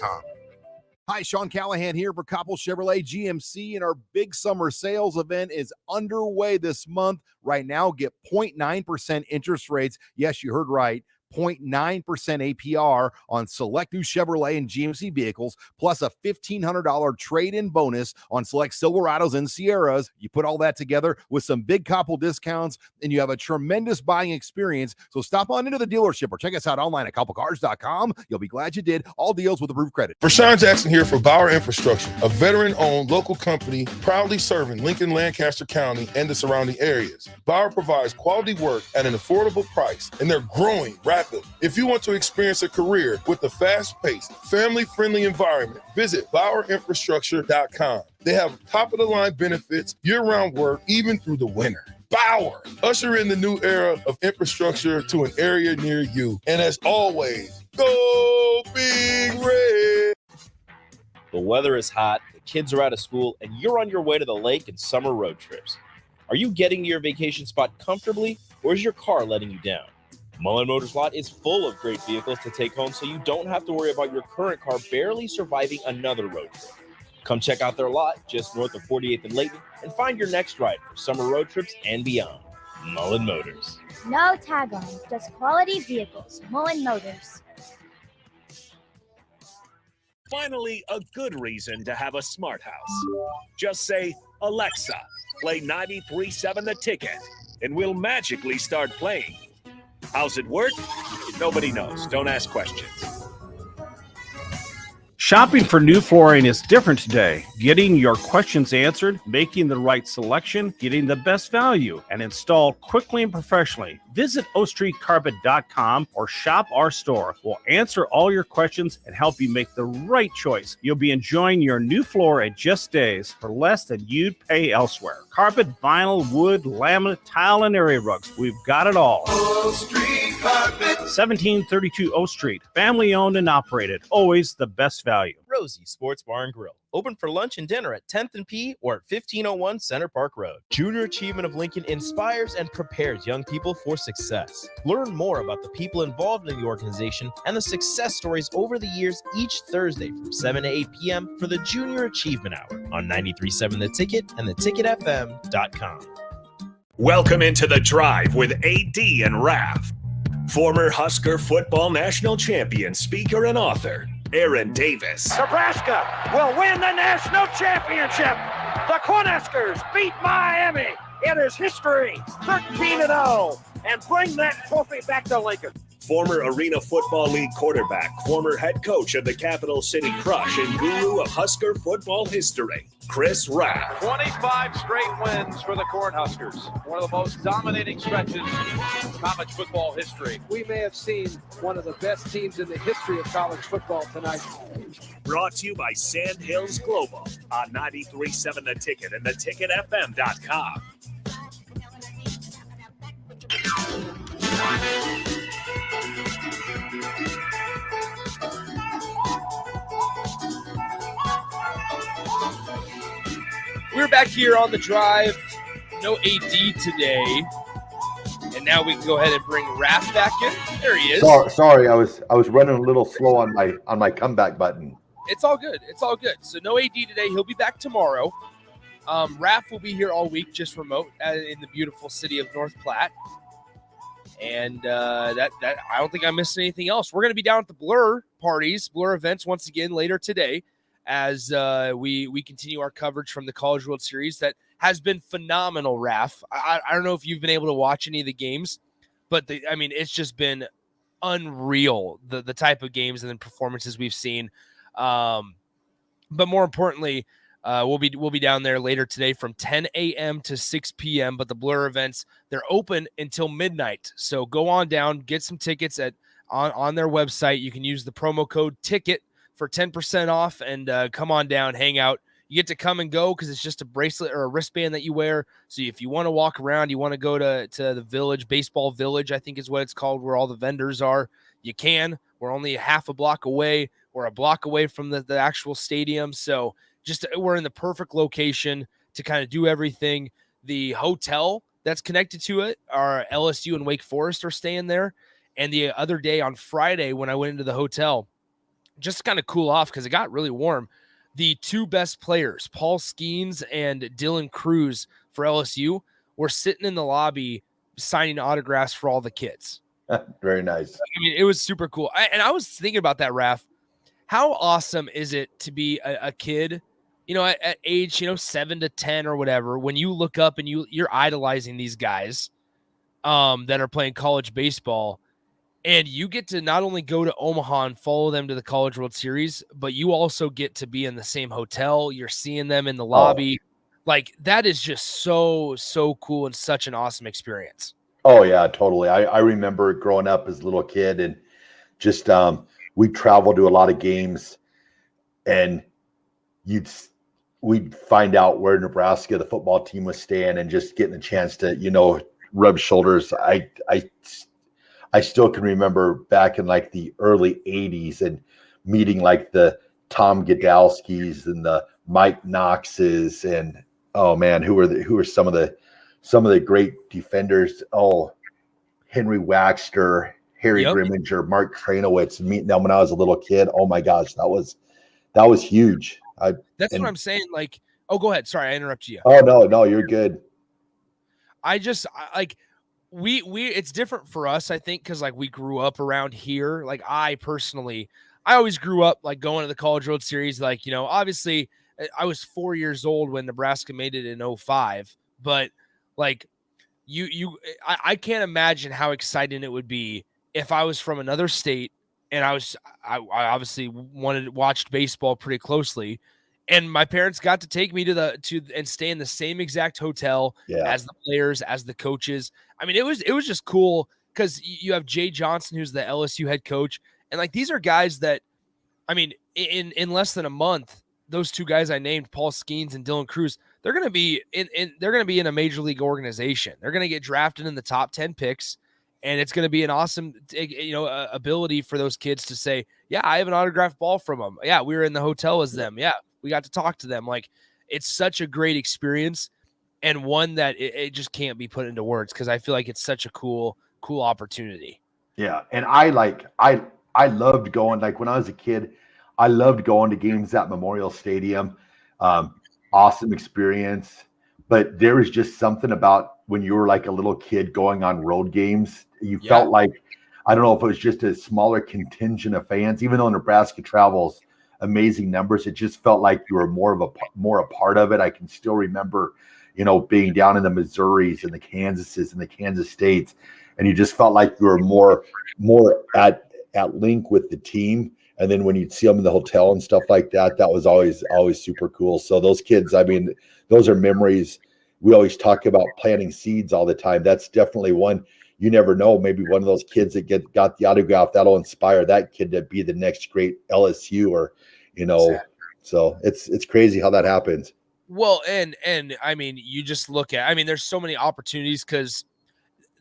Hi, Sean Callahan here for Coppell Chevrolet GMC, and our big summer sales event is underway this month. Right now, get 0.9% interest rates. Yes, you heard right. 0.9% APR on select new Chevrolet and GMC vehicles, plus a $1,500 trade-in bonus on select Silverados and Sierras. You put all that together with some big Coppell discounts, and you have a tremendous buying experience. So stop on into the dealership or check us out online at CoppellCars.com. You'll be glad you did. All deals with approved credit. Rashawn Jackson here for Bauer Infrastructure, a veteran-owned local company proudly serving Lincoln, Lancaster County, and the surrounding areas. Bauer provides quality work at an affordable price, and they're growing rapidly. If you want to experience a career with a fast-paced, family-friendly environment, visit BauerInfrastructure.com. They have top-of-the-line benefits, year-round work, even through the winter. Bauer, usher in the new era of infrastructure to an area near you. And as always, go Big Red! The weather is hot, the kids are out of school, and you're on your way to the lake and summer road trips. Are you getting to your vacation spot comfortably, or is your car letting you down? Mullen Motors Lot is full of great vehicles to take home, so you don't have to worry about your current car barely surviving another road trip. Come check out their lot just north of 48th and Layton and find your next ride for summer road trips and beyond. Mullen Motors. No tag-ons, just quality vehicles. Mullen Motors. Finally, a good reason to have a smart house. Just say, Alexa, Play 93.7 The Ticket, and we'll magically start playing. How's it work? Nobody knows. Don't ask questions. Shopping for new flooring is different today. Getting your questions answered, making the right selection, getting the best value, and installed quickly and professionally. Visit ostreetcarpet.com or shop our store. We'll answer all your questions and help you make the right choice. You'll be enjoying your new floor in just days for less than you'd pay elsewhere. Carpet, vinyl, wood, laminate, tile, and area rugs. We've got it all. O Street Carpet. 1732 O Street. Family owned and operated. Always the best value. Rosie Sports Bar and Grill. Open for lunch and dinner at 10th and P or at 1501 Center Park Road. Junior Achievement of Lincoln inspires and prepares young people for success. Learn more about the people involved in the organization and the success stories over the years each Thursday from 7 to 8 p.m. for the Junior Achievement Hour on 93.7 The Ticket and theticketfm.com. Welcome into The Drive with AD and Raff. Former Husker football national champion, speaker, and author, Aaron Davis. Nebraska will win the national championship. The Cornhuskers beat Miami. It is history, 13-0, and bring that trophy back to Lincoln. Former Arena Football League quarterback, former head coach of the Capital City Crush, and guru of Husker football history, Chris Raff. 25 straight wins for the Cornhuskers. One of the most dominating stretches in college football history. We may have seen one of the best teams in the history of college football tonight. Brought to you by Sand Hills Global on 93.7 The Ticket and theticketfm.com. We're back here on The Drive. No AD today. And now we can go ahead and bring Raff back in. There he is. Sorry, I was running a little slow on my comeback button. It's all good. It's all good. So no AD today. He'll be back tomorrow. Raff will be here all week, just remote in the beautiful city of North Platte. And that I don't think I missed anything else. We're going to be down at the Blur parties, Blur events once again later today, as we continue our coverage from the College World Series that has been phenomenal, Raff. I don't know if you've been able to watch any of the games, but it's just been unreal, the type of games and the performances we've seen. But more importantly, we'll be down there later today from 10 a.m. to 6 p.m. But the Blur events, they're open until midnight. So go on down, get some tickets on their website. You can use the promo code TICKET for 10% off and come on down, hang out. You get to come and go because it's just a bracelet or a wristband that you wear. So if you want to walk around, you want to go to the village, Baseball Village, I think is what it's called, where all the vendors are, you can. We're only half a block away. We're a block away from the actual stadium. So we're in the perfect location to kind of do everything. The hotel that's connected to it, our LSU and Wake Forest are staying there. And the other day on Friday when I went into the hotel, just to kind of cool off because it got really warm, the two best players, Paul Skeens and Dylan Cruz for LSU, were sitting in the lobby signing autographs for all the kids. Very nice. I mean, it was super cool. I was thinking about that, Raff. How awesome is it to be a kid, at age, 7 to 10 or whatever, when you look up and you're idolizing these guys that are playing college baseball, and you get to not only go to Omaha and follow them to the College World Series, but you also get to be in the same hotel. You're seeing them in the lobby. Like, that is just so, so cool and such an awesome experience. Oh, yeah, totally. I remember growing up as a little kid and just we traveled to a lot of games, and we'd find out where Nebraska, the football team, was staying, and just getting a chance to, rub shoulders. I still can remember back in like the early 80s and meeting like the Tom Godalskis and the Mike Knoxes and, oh man, who were some of the great defenders. Oh, Henry Waxter, Harry Grimminger, Mark Trainowitz, meeting them when I was a little kid. Oh my gosh, that was huge. That's what I'm saying. Like, oh, go ahead. Sorry, I interrupted you. Oh no, you're good. We it's different for us, I think, because like we grew up around here. Like I always grew up like going to the College World Series. Like, obviously I was 4 years old when Nebraska made it in 2005, but like I can't imagine how exciting it would be if I was from another state and I obviously watched baseball pretty closely, and my parents got to take me to and stay in the same exact hotel as the players, as the coaches. I mean, it was just cool because you have Jay Johnson, who's the LSU head coach, and like these are guys that, I mean, in less than a month, those two guys I named, Paul Skeens and Dylan Cruz, they're going to be in a major league organization. They're going to get drafted in the top 10 picks, and it's going to be an awesome, ability for those kids to say, yeah, I have an autographed ball from them. Yeah, we were in the hotel as them. Yeah, we got to talk to them. Like, it's such a great experience, and one that it just can't be put into words because I feel like it's such a cool opportunity. Yeah, and I loved going, like when I was a kid, I loved going to games at Memorial Stadium. Awesome experience. But there was just something about when you were like a little kid going on road games, you felt like, I don't know if it was just a smaller contingent of fans, even though Nebraska travels amazing numbers, it just felt like you were more a part of it. I can still remember, being down in the Missouris and the Kansases and the Kansas States, and you just felt like you were more at link with the team. And then when you'd see them in the hotel and stuff like that, that was always super cool. So those kids, I mean, those are memories. We always talk about planting seeds all the time. That's definitely one. You never know. Maybe one of those kids that got the autograph, that'll inspire that kid to be the next great LSU or, Exactly. So it's crazy how that happens. Well, and I mean, you just look at, I mean, there's so many opportunities because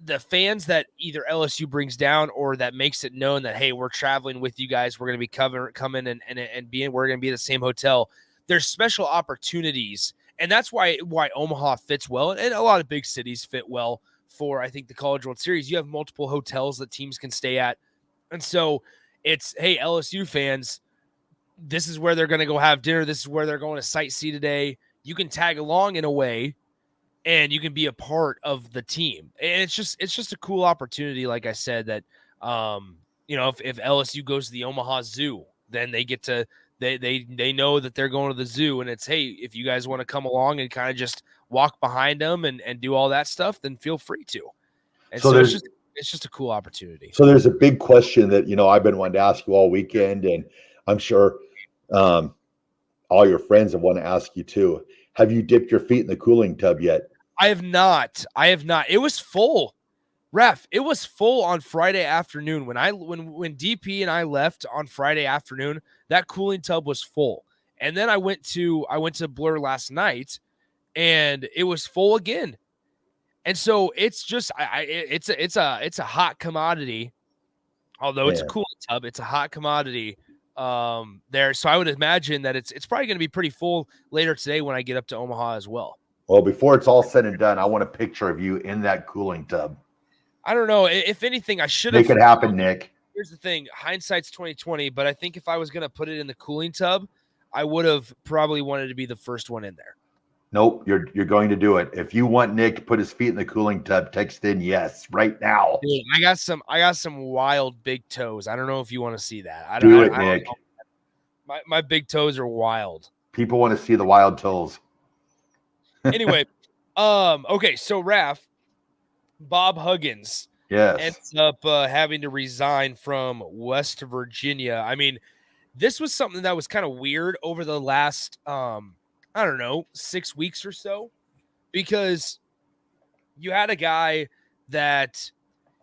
the fans that either LSU brings down or that makes it known that, hey, we're traveling with you guys, we're going to be coming and we're going to be in the same hotel. There's special opportunities, and that's why Omaha fits well, and a lot of big cities fit well for, I think, the College World Series. You have multiple hotels that teams can stay at, and so it's, hey, LSU fans, this is where they're going to go have dinner. This is where they're going to sightsee today. You can tag along in a way, and you can be a part of the team. And it's just a cool opportunity. Like I said, that, if LSU goes to the Omaha Zoo, then they get to, they know that they're going to the zoo, and it's, hey, if you guys want to come along and kind of just walk behind them and do all that stuff, then feel free to. And so it's just a cool opportunity. So there's a big question that, I've been wanting to ask you all weekend, and I'm sure all your friends have want to ask you too. Have you dipped your feet in the cooling tub yet? I have not. It was full. Raff, it was full on Friday afternoon. When DP and I left on Friday afternoon, that cooling tub was full. And then I went to Blur last night, and it was full again. And so it's just it's a hot commodity. Although it's a cooling tub, it's a hot commodity there. So I would imagine that it's probably going to be pretty full later today when I get up to Omaha as well. Well, before it's all said and done, I want a picture of you in that cooling tub. I don't know. If anything, I should have make it happen, Nick. Here's the thing: hindsight's 20/20. But I think if I was going to put it in the cooling tub, I would have probably wanted to be the first one in there. Nope, you're going to do it. If you want Nick to put his feet in the cooling tub, text in yes right now. Dude, I got some wild big toes. I don't know if you want to see that. Do it, Nick. My big toes are wild. People want to see the wild toes. Anyway, okay, so Raff, Bob Huggins, ends up having to resign from West Virginia. I mean, this was something that was kind of weird over the last 6 weeks or so, because you had a guy that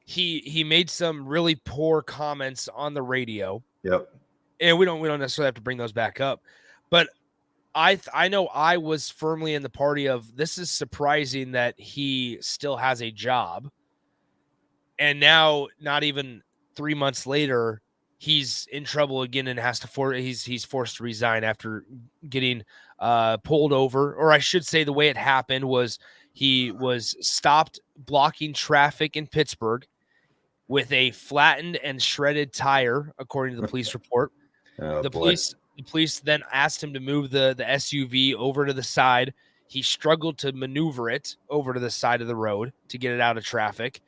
he made some really poor comments on the radio. Yep. And we don't necessarily have to bring those back up, but I know I was firmly in the party of, this is surprising that he still has a job. And now, not even 3 months later, he's in trouble again and has to he's forced to resign after getting pulled over. Or I should say, the way it happened was he was stopped blocking traffic in Pittsburgh with a flattened and shredded tire, according to the police report. The police then asked him to move the SUV over to the side. He struggled to maneuver it over to the side of the road to get it out of traffic.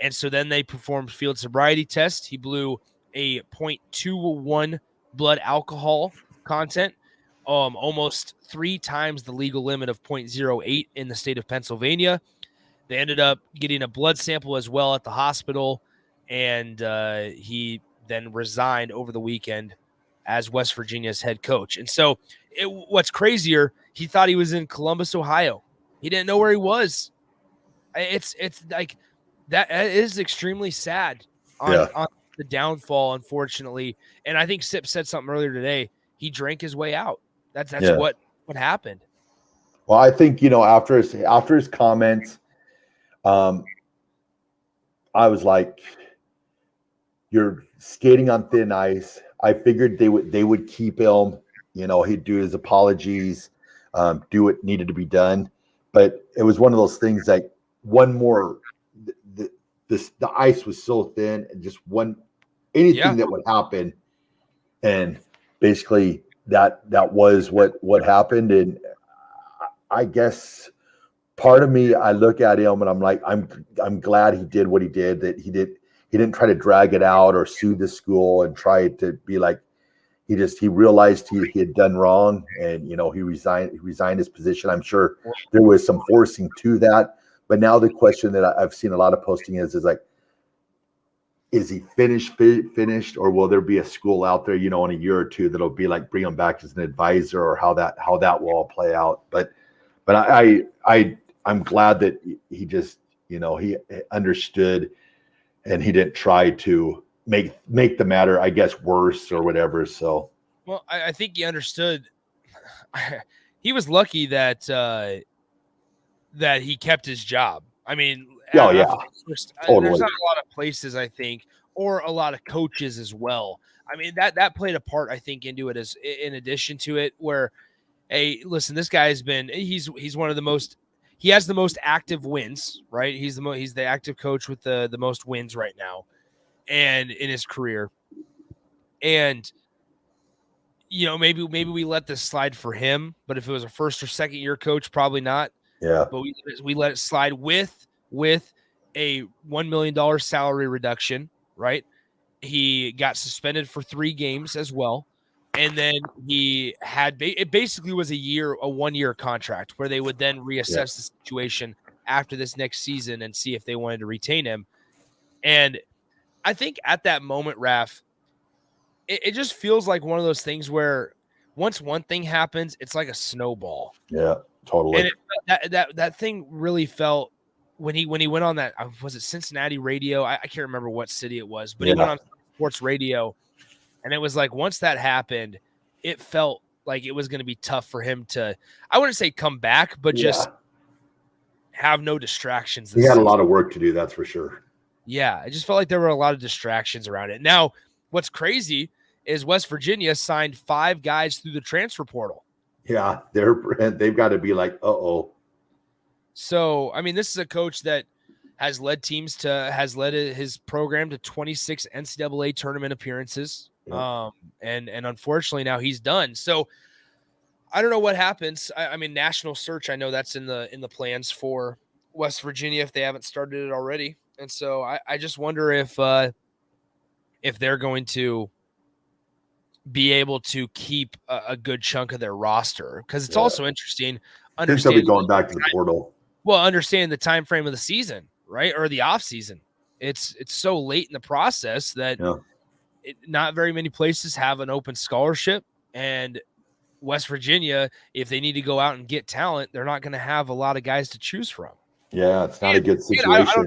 And so then they performed field sobriety tests. He blew a 0.21 blood alcohol content almost 3 times the legal limit of 0.08 in the state of Pennsylvania. They ended up getting a blood sample as well at the hospital, and he then resigned over the weekend as West Virginia's head coach. And so what's crazier, he thought he was in Columbus, Ohio. He didn't know where he was. It's like that is extremely sad on the downfall, unfortunately. And I think Sip said something earlier today. He drank his way out. That's what happened. Well, I think, after his comments, I was like, you're skating on thin ice. I figured they would keep him, he'd do his apologies, do what needed to be done. But it was one of those things like one more, the ice was so thin, and just anything that would happen. And basically that was what happened. And I guess part of me, I look at him and I'm like, I'm glad he did what he did, that he didn't try to drag it out or sue the school and try to be like, he realized he had done wrong, and he resigned his position. I'm sure there was some forcing to that, but now the question that I've seen a lot of posting is like, is he finished, or will there be a school out there, in a year or two that'll be like, bring him back as an advisor, or how that will all play out? But I'm glad that he just, he understood, and he didn't try to make the matter, I guess, worse or whatever. So, well, I think he understood. He was lucky that he kept his job. I mean, totally. There's not a lot of places, I think, or a lot of coaches as well. I mean, that played a part, I think, into it, as in addition to it, where, hey, listen, this guy he's one of the most, he has the most active wins, right? He's the active coach with the most wins right now, and in his career. And maybe we let this slide for him, but if it was a first or second year coach, probably not. Yeah. But we let it slide with a $1 million salary reduction, right? He got suspended for 3 games as well. And then he had it basically was a 1-year contract where they would then reassess the situation after this next season and see if they wanted to retain him. And I think at that moment, Raff, it just feels like one of those things where once one thing happens, it's like a snowball. Yeah, totally. And that thing really felt when he went on that, was it Cincinnati radio? I can't remember what city it was, but he went on sports radio, and it was like once that happened, it felt like it was going to be tough for him to, I wouldn't say come back, but just have no distractions. He had a lot of work to do, that's for sure. Yeah, I just felt like there were a lot of distractions around it. Now, what's crazy is West Virginia signed 5 guys through the transfer portal. Yeah, they've got to be like, uh-oh. So, I mean, this is a coach that has led his program to 26 NCAA tournament appearances. Yeah. And unfortunately now he's done. So I don't know what happens. I mean, national search, I know that's in the plans for West Virginia if they haven't started it already. And so I just wonder if they're going to be able to keep a good chunk of their roster, because it's also interesting. Understand going back to the portal. Well, understand the time frame of the season, right, or the off season. It's so late in the process that not very many places have an open scholarship, and West Virginia, if they need to go out and get talent, they're not going to have a lot of guys to choose from. Yeah, it's not a good situation.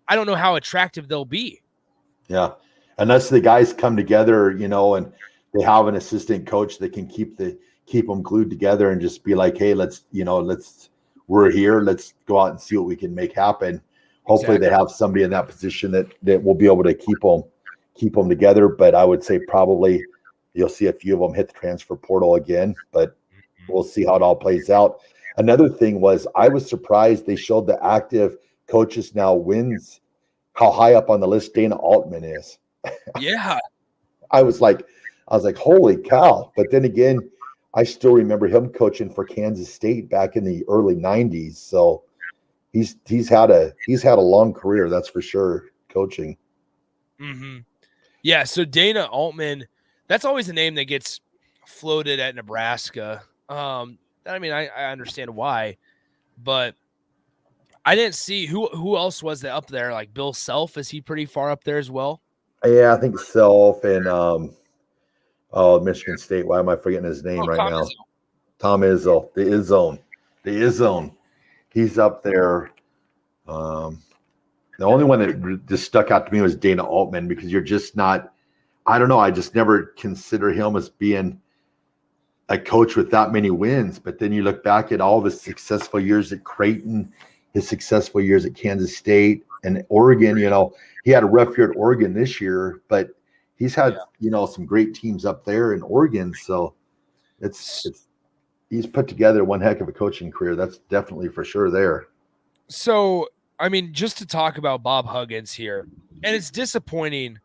I don't know how attractive they'll be. Yeah, unless the guys come together, and they have an assistant coach that can keep them glued together and just be like, hey, we're here. Let's go out and see what we can make happen. Hopefully they have somebody in that position that will be able to keep them together. But I would say probably you'll see a few of them hit the transfer portal again, but we'll see how it all plays out. Another thing was, I was surprised they showed the active coaches now wins, how high up on the list Dana Altman is. Yeah. I was like, holy cow. But then again, I still remember him coaching for Kansas State back in the early 90s. So he's had a long career, that's for sure, coaching. Mm-hmm. Yeah, so Dana Altman, that's always a name that gets floated at Nebraska. I mean, I understand why, but I didn't see who else was that up there. Like Bill Self, is he pretty far up there as well? Yeah, I think Self and Michigan State. Why am I forgetting his name right now? Tom Izzo, the Izzone. He's up there. The only one that just stuck out to me was Dana Altman, because you're just not. I don't know. I just never consider him as being a coach with that many wins. But then you look back at all the successful years at Creighton, his successful years at Kansas State and Oregon. You know, he had a rough year at Oregon this year, but he's had some great teams up there in Oregon. So he's put together one heck of a coaching career. That's definitely for sure there. So, I mean, just to talk about Bob Huggins here, and it's disappointing.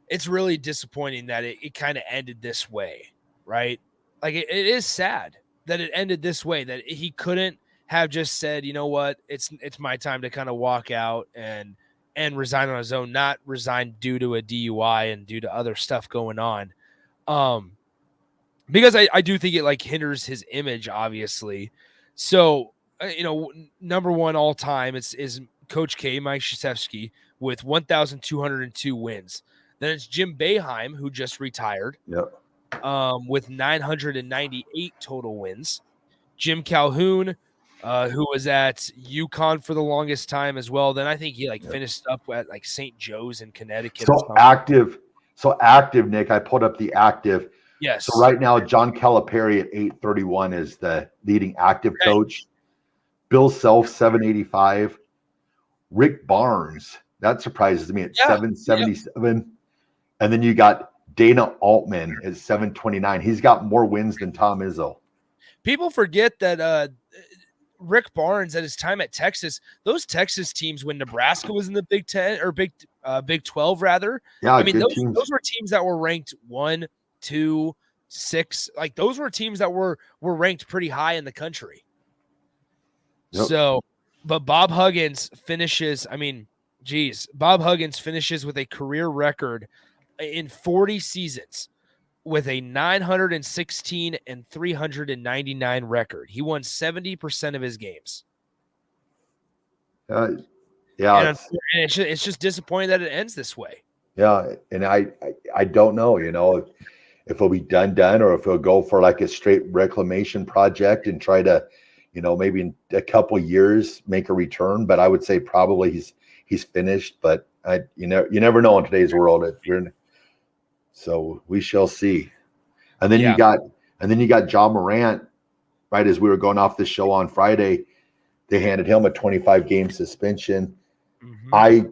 It's really disappointing that it kind of ended this way, right? Like it is sad that it ended this way, that he couldn't have just said, you know what, it's my time to kind of walk out and resign on his own, not resign due to a DUI and due to other stuff going on. Because I do think it like hinders his image, obviously. So, number one all time is Coach K, Mike Krzyzewski, with 1,202 wins. Then it's Jim Boeheim, who just retired, with 998 total wins. Jim Calhoun, who was at UConn for the longest time as well. Then I think he finished up at like St. Joe's in Connecticut. So active, Nick. I pulled up the active. Yes. So right now, John Calipari at 831 is the leading active coach. Bill Self, 785. Rick Barnes, that surprises me, at 777. And then you got Dana Altman at 729. He's got more wins than Tom Izzo. People forget that Rick Barnes, at his time at Texas, those Texas teams, when Nebraska was in the Big 10 or Big 12 rather, I mean those were teams that were ranked 1, 2, 6. Like those were teams that were ranked pretty high in the country. Yep. So, but Bob Huggins finishes. I mean, Bob Huggins finishes with a career record in 40 seasons with a 916 and 399 record. He won 70% of his games. And it's just disappointing that it ends this way. Yeah, and I don't know, if it'll be done, or if it'll go for like a straight reclamation project and try to, maybe in a couple years make a return. But I would say probably he's finished. But you never know in today's world. So we shall see. And then you got John Morant, right as we were going off the show on Friday. They handed him a 25-game suspension. Mm-hmm.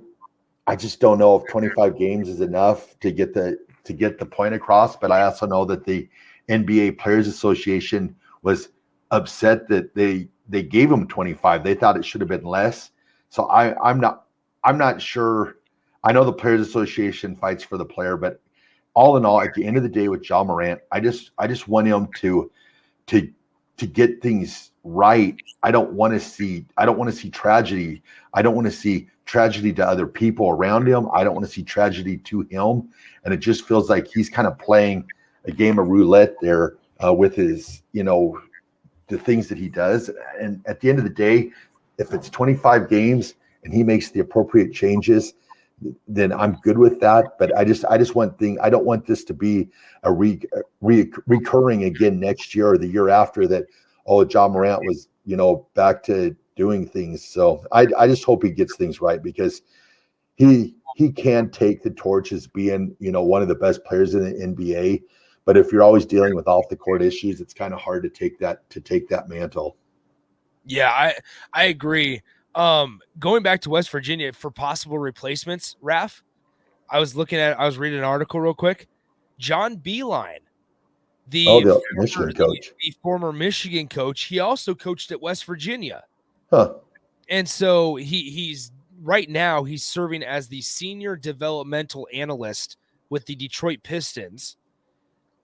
I just don't know if 25 games is enough to get the point across. But I also know that the NBA Players Association was upset that they gave him 25. They thought it should have been less. So I'm not sure. I know the Players Association fights for the player, but all in all, at the end of the day with John Morant, I just want him to get things right. I don't want to see tragedy. I don't want to see tragedy to other people around him. I don't want to see tragedy to him. And it just feels like he's kind of playing a game of roulette there with his, the things that he does. And at the end of the day, if it's 25 games and he makes the appropriate changes, then I'm good with that. But I don't want this to be a recurring again next year or the year after that. Oh, John Morant was, back to doing things. So I just hope he gets things right, because he can take the torch as being, one of the best players in the NBA. But if you're always dealing with off the court issues, it's kind of hard to take that mantle. Yeah, I agree. Going back to West Virginia for possible replacements, Raff, I was reading an article real quick. John Beilein, the former Michigan coach, he also coached at West Virginia. Huh. And so he's right now he's serving as the senior developmental analyst with the Detroit Pistons.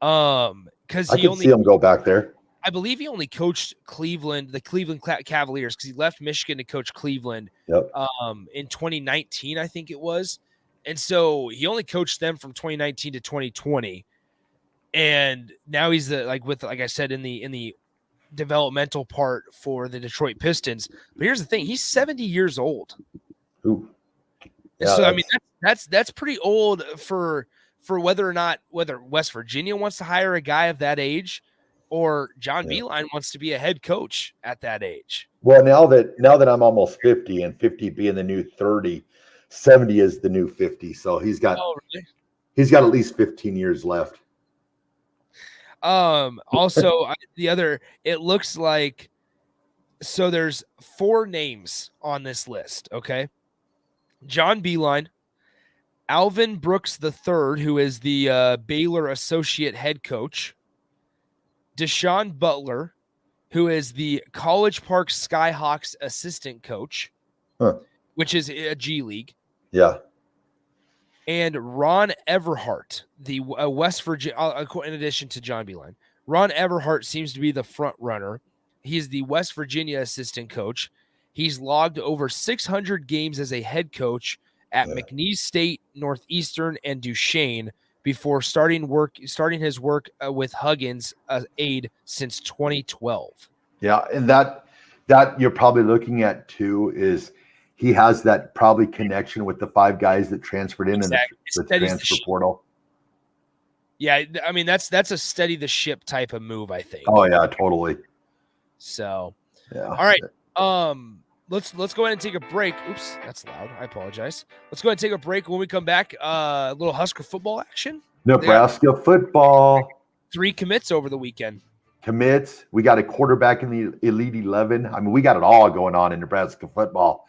Because I can see him go back there. I believe he only coached the Cleveland Cavaliers, because he left Michigan to coach Cleveland in 2019, I think it was. And so he only coached them from 2019 to 2020. And now he's like I said, in the developmental part for the Detroit Pistons. But here's the thing: he's 70 years old. Ooh. Yeah, so I mean, that's pretty old for whether West Virginia wants to hire a guy of that age, or John Beilein wants to be a head coach at that age. Well, now that I'm almost 50, and 50 being the new 30, 70 is the new 50. So he's got at least 15 years left. Also, it looks like, so there's 4 names on this list. Okay. John Beilein, Alvin Brooks III, who is the Baylor associate head coach, Deshaun Butler, who is the College Park Skyhawks assistant coach, which is a G League. Yeah. And Ron Everhart, the West Virginia, in addition to John Beilein. Ron Everhart seems to be the front runner. He's the West Virginia assistant coach. He's logged over 600 games as a head coach at McNeese State, Northeastern, and Duquesne before starting his work with Huggins aide since 2012. Yeah, and that you're probably looking at too is he has that probably connection with the 5 guys that transferred in the transfer portal. Yeah, I mean that's a steady the ship type of move, I think. Oh yeah, totally. So, yeah. All right. Let's go ahead and take a break. Oops, that's loud. I apologize. Let's go ahead and take a break. When we come back, a little Husker football action. Nebraska football. 3 commits over the weekend. Commits. We got a quarterback in the Elite 11. I mean, we got it all going on in Nebraska football.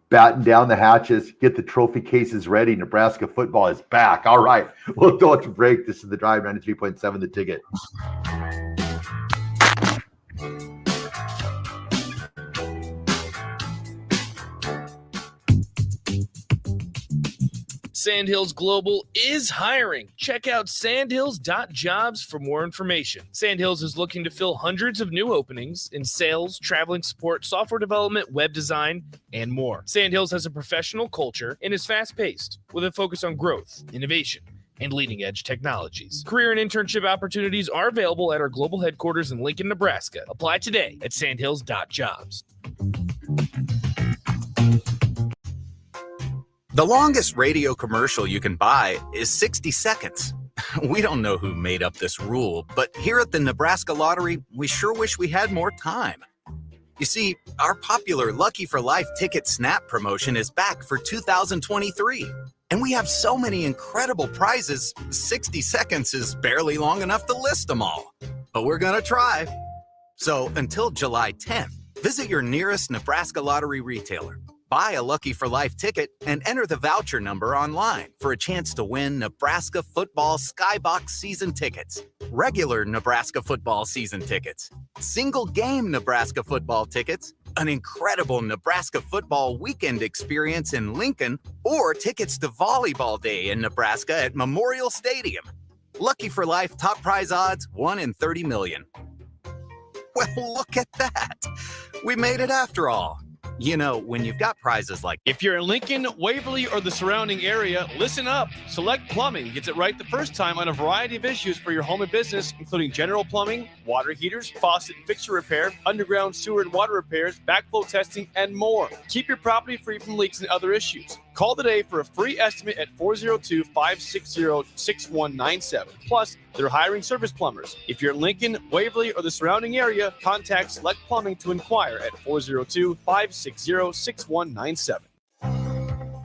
Batten down the hatches, get the trophy cases ready. Nebraska football is back. All right. We'll go to break. This is The Drive, 93.7 The Ticket. Sandhills Global is hiring. Check out sandhills.jobs for more information. Sandhills is looking to fill hundreds of new openings in sales, traveling support, software development, web design, and more. Sandhills has a professional culture and is fast-paced with a focus on growth, innovation, and leading-edge technologies. Career and internship opportunities are available at our global headquarters in Lincoln, Nebraska. Apply today at sandhills.jobs. The longest radio commercial you can buy is 60 seconds. We don't know who made up this rule, but here at the Nebraska Lottery, we sure wish we had more time. You see, our popular Lucky for Life Ticket Snap promotion is back for 2023. And we have so many incredible prizes, 60 seconds is barely long enough to list them all. But we're going to try. So until July 10th, visit your nearest Nebraska Lottery retailer. Buy a Lucky for Life ticket and enter the voucher number online for a chance to win Nebraska football Skybox season tickets, regular Nebraska football season tickets, single game Nebraska football tickets, an incredible Nebraska football weekend experience in Lincoln, or tickets to Volleyball Day in Nebraska at Memorial Stadium. Lucky for Life top prize odds 1 in 30 million. Well, look at that. We made it after all. You know, when you've got prizes like... If you're in Lincoln, Waverly, or the surrounding area, listen up. Select Plumbing gets it right the first time on a variety of issues for your home and business, including general plumbing, water heaters, faucet and fixture repair, underground sewer and water repairs, backflow testing, and more. Keep your property free from leaks and other issues. Call today for a free estimate at 402-560-6197. Plus, they're hiring service plumbers. If you're in Lincoln, Waverly, or the surrounding area, contact Select Plumbing to inquire at 402-560-6197.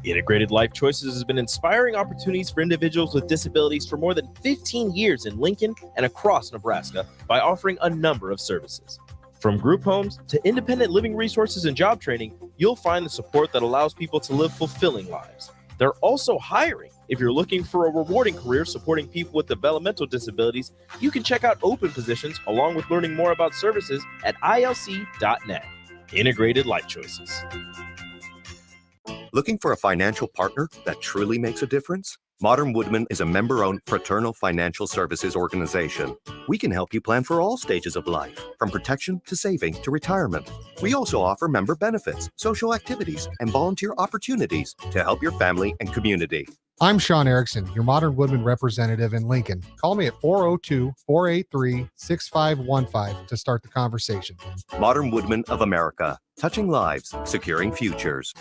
Integrated Life Choices has been inspiring opportunities for individuals with disabilities for more than 15 years in Lincoln and across Nebraska by offering a number of services. From group homes to independent living resources and job training, you'll find the support that allows people to live fulfilling lives. They're also hiring. If you're looking for a rewarding career supporting people with developmental disabilities, you can check out open positions along with learning more about services at ilc.net. Integrated Life Choices. Looking for a financial partner that truly makes a difference? Modern Woodman is a member-owned fraternal financial services organization. We can help you plan for all stages of life, from protection to saving to retirement. We also offer member benefits, social activities, and volunteer opportunities to help your family and community. I'm Sean Erickson, your Modern Woodman representative in Lincoln. Call me at 402-483-6515 to start the conversation. Modern Woodman of America, touching lives, securing futures.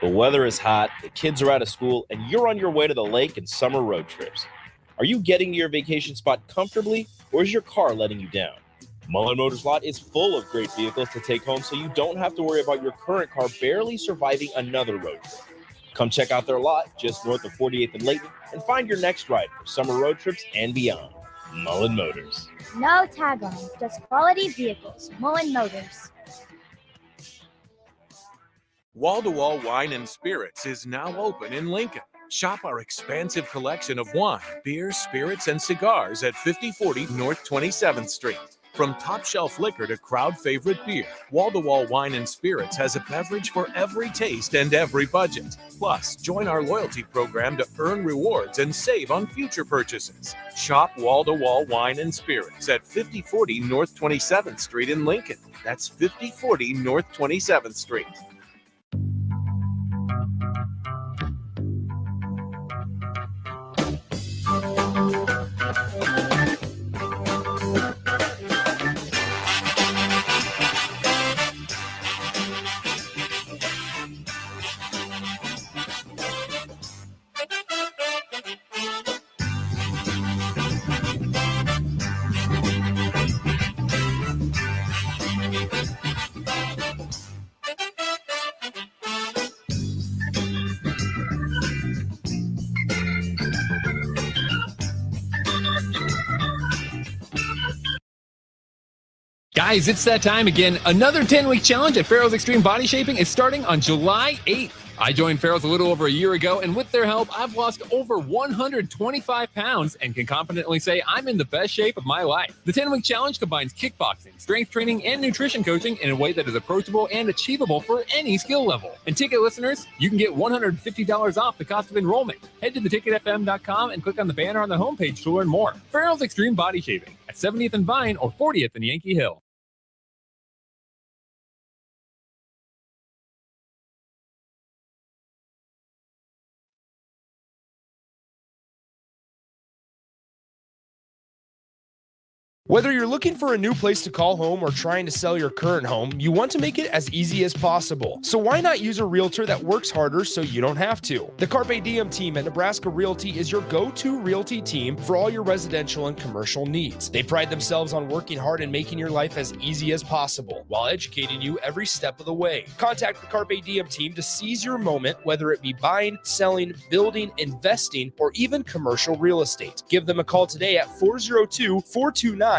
The weather is hot, the kids are out of school, and you're on your way to the lake and summer road trips. Are you getting to your vacation spot comfortably, or is your car letting you down? Mullen Motors Lot is full of great vehicles to take home, so you don't have to worry about your current car barely surviving another road trip. Come check out their lot just north of 48th and Layton and find your next ride for summer road trips and beyond. Mullen Motors. No tag-on, just quality vehicles. Mullen Motors. Wall-to-Wall Wine and Spirits is now open in Lincoln. Shop our expansive collection of wine, beer, spirits, and cigars at 5040 North 27th Street. From top-shelf liquor to crowd-favorite beer, Wall-to-Wall Wine and Spirits has a beverage for every taste and every budget. Plus, join our loyalty program to earn rewards and save on future purchases. Shop Wall-to-Wall Wine and Spirits at 5040 North 27th Street in Lincoln. That's 5040 North 27th Street. Guys, it's that time again. Another 10-week challenge at Farrell's Extreme Body Shaping is starting on July 8th. I joined Farrell's a little over a year ago, and with their help, I've lost over 125 pounds and can confidently say I'm in the best shape of my life. The 10-week challenge combines kickboxing, strength training, and nutrition coaching in a way that is approachable and achievable for any skill level. And ticket listeners, you can get $150 off the cost of enrollment. Head to theticketfm.com and click on the banner on the homepage to learn more. Farrell's Extreme Body Shaping at 70th and Vine or 40th and Yankee Hill. Whether you're looking for a new place to call home or trying to sell your current home, you want to make it as easy as possible. So why not use a realtor that works harder so you don't have to? The Carpe Diem team at Nebraska Realty is your go-to realty team for all your residential and commercial needs. They pride themselves on working hard and making your life as easy as possible while educating you every step of the way. Contact the Carpe Diem team to seize your moment, whether it be buying, selling, building, investing, or even commercial real estate. Give them a call today at 402-429-8121.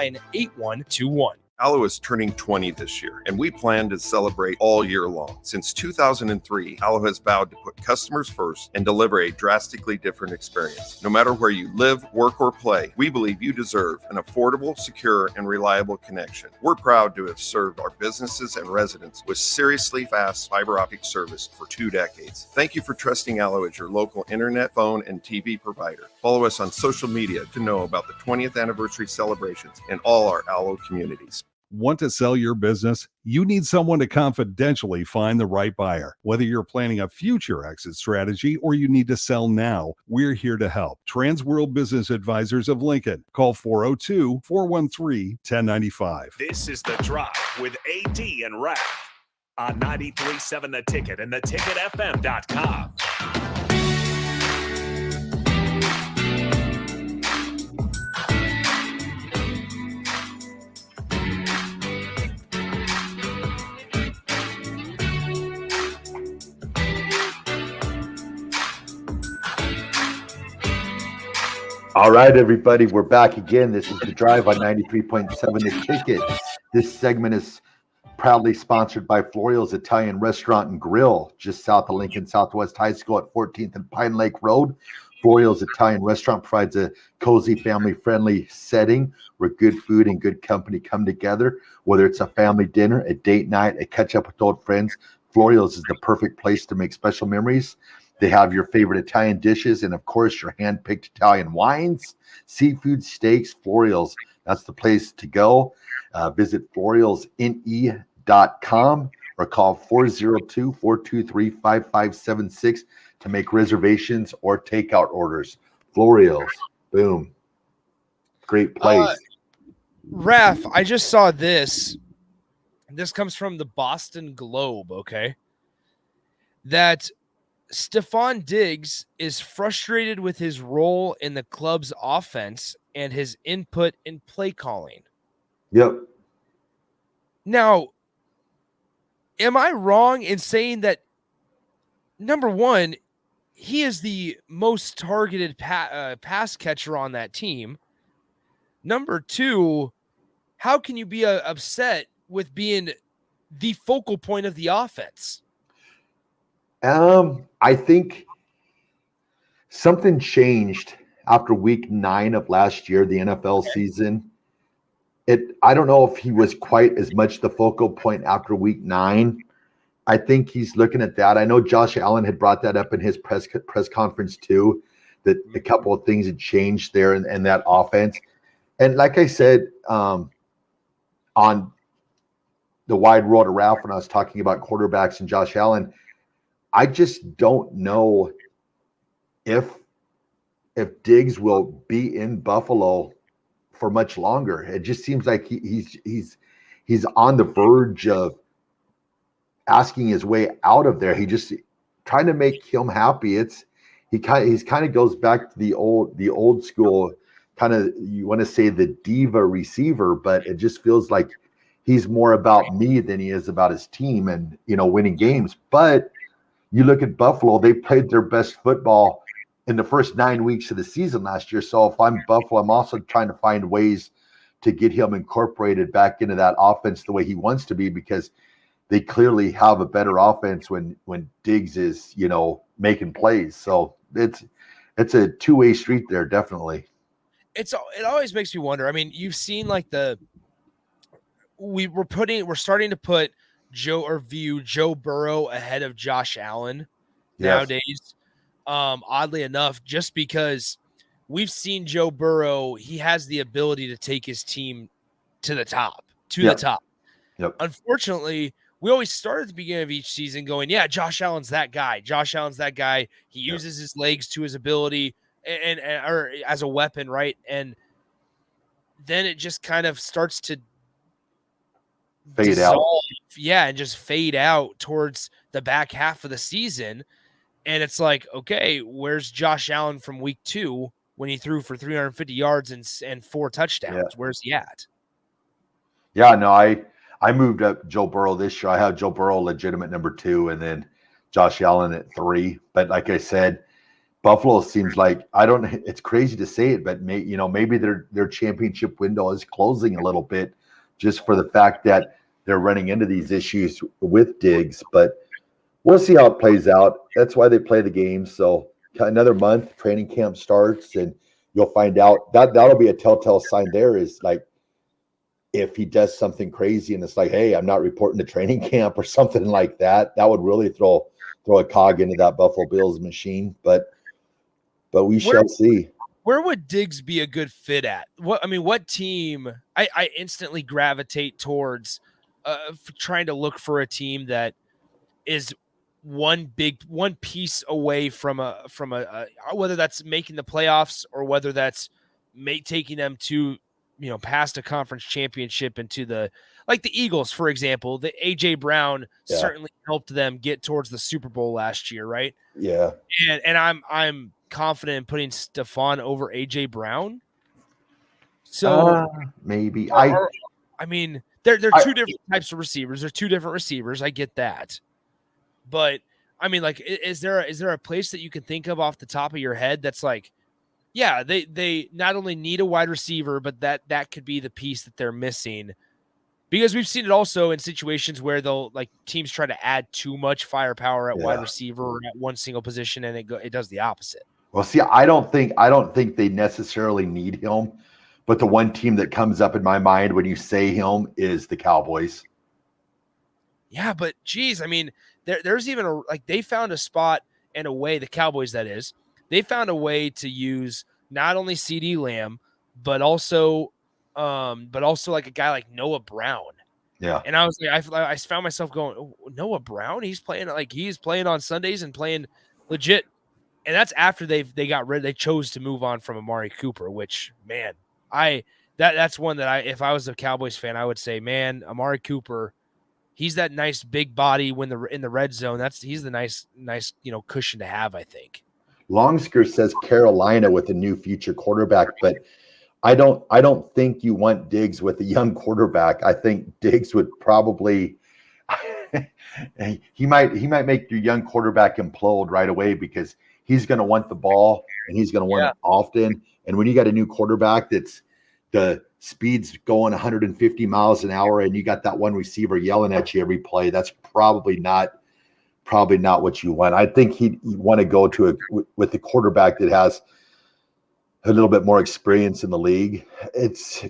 Allo is turning 20 this year, and we plan to celebrate all year long. Since 2003, Allo has vowed to put customers first and deliver a drastically different experience. No matter where you live, work, or play, we believe you deserve an affordable, secure, and reliable connection. We're proud to have served our businesses and residents with seriously fast fiber optic service for 2 decades. Thank you for trusting Allo as your local internet, phone, and TV provider. Follow us on social media to know about the 20th anniversary celebrations in all our Allo communities. Want to sell your business? You need someone to confidentially find the right buyer. Whether you're planning a future exit strategy or you need to sell now, we're here to help. Transworld Business Advisors of Lincoln. Call 402-413-1095. This is The Drive with AD and Raff on 93.7 The Ticket and theticketfm.com. All right, everybody, we're back again. This is The Drive on 93.7 The Ticket. This segment is proudly sponsored by Florial's Italian Restaurant and Grill, just south of Lincoln Southwest High School at 14th and Pine Lake Road. Florial's Italian Restaurant provides a cozy, family-friendly setting where good food and good company come together. Whether it's a family dinner, a date night, a catch-up with old friends, Florial's is the perfect place to make special memories. They have your favorite Italian dishes and, of course, your hand-picked Italian wines, seafood, steaks. Florial's, that's the place to go. Visit florialsne.com or call 402-423-5576 to make reservations or takeout orders. Florial's, boom. Great place. Raff, I just saw this. This comes from the Boston Globe, okay? That Stephon Diggs is frustrated with his role in the club's offense and his input in play calling. Yep. Now, am I wrong in saying that, number one, he is the most targeted pass catcher on that team? Number two, how can you be upset with being the focal point of the offense? I think something changed after week 9 of last year, the NFL season. I don't know if he was quite as much the focal point after week 9. I think he's looking at that. I know Josh Allen had brought that up in his press conference too, that a couple of things had changed there in that offense. And like I said, on the Wide World of Ralph, when I was talking about quarterbacks and Josh Allen, I just don't know if Diggs will be in Buffalo for much longer. It just seems like he's on the verge of asking his way out of there. He just trying to make him happy. He kind of goes back to the old school kind of, you want to say the diva receiver, but it just feels like he's more about me than he is about his team and winning games. But you look at Buffalo, they played their best football in the first 9 weeks of the season last year. So if I'm Buffalo, I'm also trying to find ways to get him incorporated back into that offense the way he wants to be, because they clearly have a better offense when Diggs is, making plays. So it's a two-way street there, definitely. It always makes me wonder. I mean, you've seen like we're starting to put Joe Burrow ahead of Josh Allen nowadays. Oddly enough, just because we've seen Joe Burrow, he has the ability to take his team to the top. Yep. Unfortunately, we always start at the beginning of each season going, yeah, Josh Allen's that guy. He uses his legs to his ability and or as a weapon, right? And then it just kind of starts to fade out. Yeah, and just fade out towards the back half of the season. And it's like, okay, where's Josh Allen from week 2 when he threw for 350 yards and 4 touchdowns? Yeah. Where's he at? Yeah, no, I moved up Joe Burrow this year. I have Joe Burrow legitimate number 2 and then Josh Allen at 3. But like I said, Buffalo seems like, it's crazy to say it, but maybe their championship window is closing a little bit just for the fact that they're running into these issues with Diggs. But we'll see how it plays out. That's why they play the game. So another month, training camp starts, and you'll find out. That'll be a telltale sign there, is like if he does something crazy and it's like, hey, I'm not reporting to training camp or something like that. That would really throw a cog into that Buffalo Bills machine. But we shall see. Where would Diggs be a good fit at? What team? I instantly gravitate towards trying to look for a team that is one piece away from a whether that's making the playoffs or whether that's taking them to past a conference championship into the Eagles, for example. The AJ Brown certainly helped them get towards the Super Bowl last year, right? Yeah. And I'm confident in putting Stephon over AJ Brown. So maybe they're two different types of receivers. They're two different receivers. I get that. But I mean, like, is there a place that you can think of off the top of your head that's like, yeah, they not only need a wide receiver, but that could be the piece that they're missing? Because we've seen it also in situations where teams try to add too much firepower at wide receiver or at one single position, and it does the opposite. Well, see, I don't think they necessarily need him, but the one team that comes up in my mind when you say him is the Cowboys. Yeah, but geez, I mean, there's even they found a spot and a way, the Cowboys, that is, they found a way to use not only CeeDee Lamb, but also like a guy like Noah Brown. Yeah. And I was like, I found myself going, oh, Noah Brown, he's playing on Sundays and playing legit. And that's after they chose to move on from Amari Cooper, which, man, that's one that if I was a Cowboys fan, I would say, man, Amari Cooper, he's that nice big body when in the red zone. He's the nice cushion to have, I think. Longsker says Carolina with a new future quarterback, but I don't think you want Diggs with a young quarterback. I think Diggs would probably he might make your young quarterback implode right away because he's going to want the ball and he's going to want it often. And when you got a new quarterback that's the speed's going 150 miles an hour and you got that one receiver yelling at you every play, that's probably not what you want. I think he'd want to go with the quarterback that has a little bit more experience in the league. It's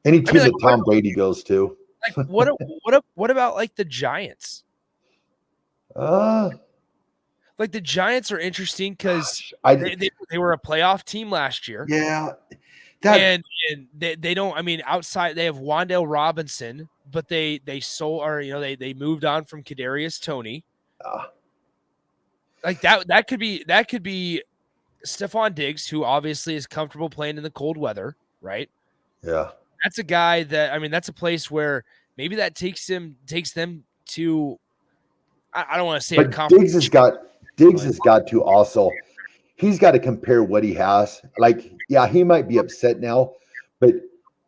any team that Tom Brady goes to. Like what about like the Giants? Like the Giants are interesting because they were a playoff team last year. Yeah. And they don't, I mean, outside they have Wan'Dale Robinson, but they moved on from Kadarius Toney. Like that could be Stephon Diggs, who obviously is comfortable playing in the cold weather, right? Yeah. That's a guy that, I mean, that's a place where maybe that takes them to, I don't want to say but a conference. Diggs has got to also, he's got to compare what he has. Like, yeah, he might be upset now, but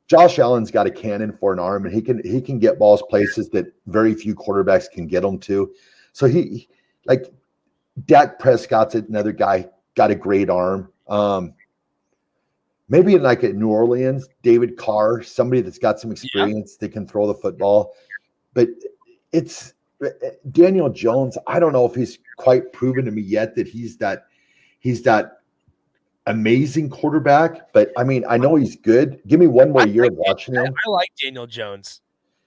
Josh Allen's got a cannon for an arm and he can get balls places that very few quarterbacks can get them to. So he like Dak Prescott's another guy, got a great arm. Maybe like at New Orleans, David Carr, somebody that's got some experience that can throw the football. But it's Daniel Jones. I don't know if he's quite proven to me yet that he's that amazing quarterback. But I mean, I know he's good. Give me one more year of watching him. I like Daniel Jones.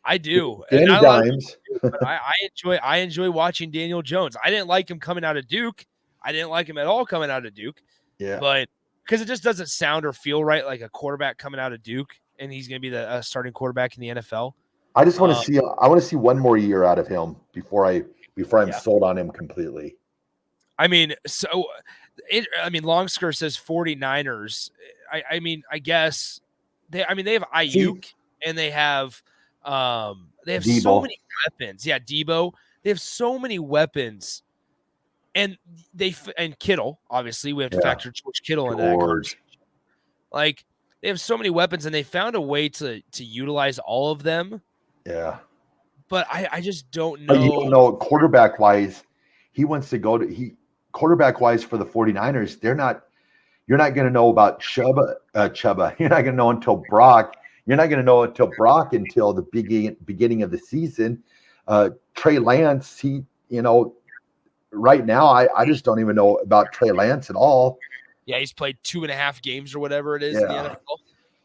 I do. Danny Dimes. I enjoy watching Daniel Jones. I didn't like him coming out of Duke. I didn't like him at all coming out of Duke. Yeah. But because it just doesn't sound or feel right like a quarterback coming out of Duke and he's going to be the starting quarterback in the NFL. I just want to see. I want to see one more year out of him before I'm sold on him completely. I mean, Longsker says 49ers. I guess they have Ayuk and they have Debo. So many weapons. Yeah, Debo. They have so many weapons. And Kittle, obviously, we have to factor George Kittle into that conversation. Like, they have so many weapons, and they found a way to utilize all of them. Yeah. But I just don't know. You don't know quarterback-wise. He wants to go to quarterback-wise for the 49ers. You're not going to know about Chuba. You're not going to know until Brock. You're not going to know until Brock until the beginning of the season. Trey Lance, right now, I just don't even know about Trey Lance at all. Yeah, he's played 2.5 games or whatever it is in the NFL.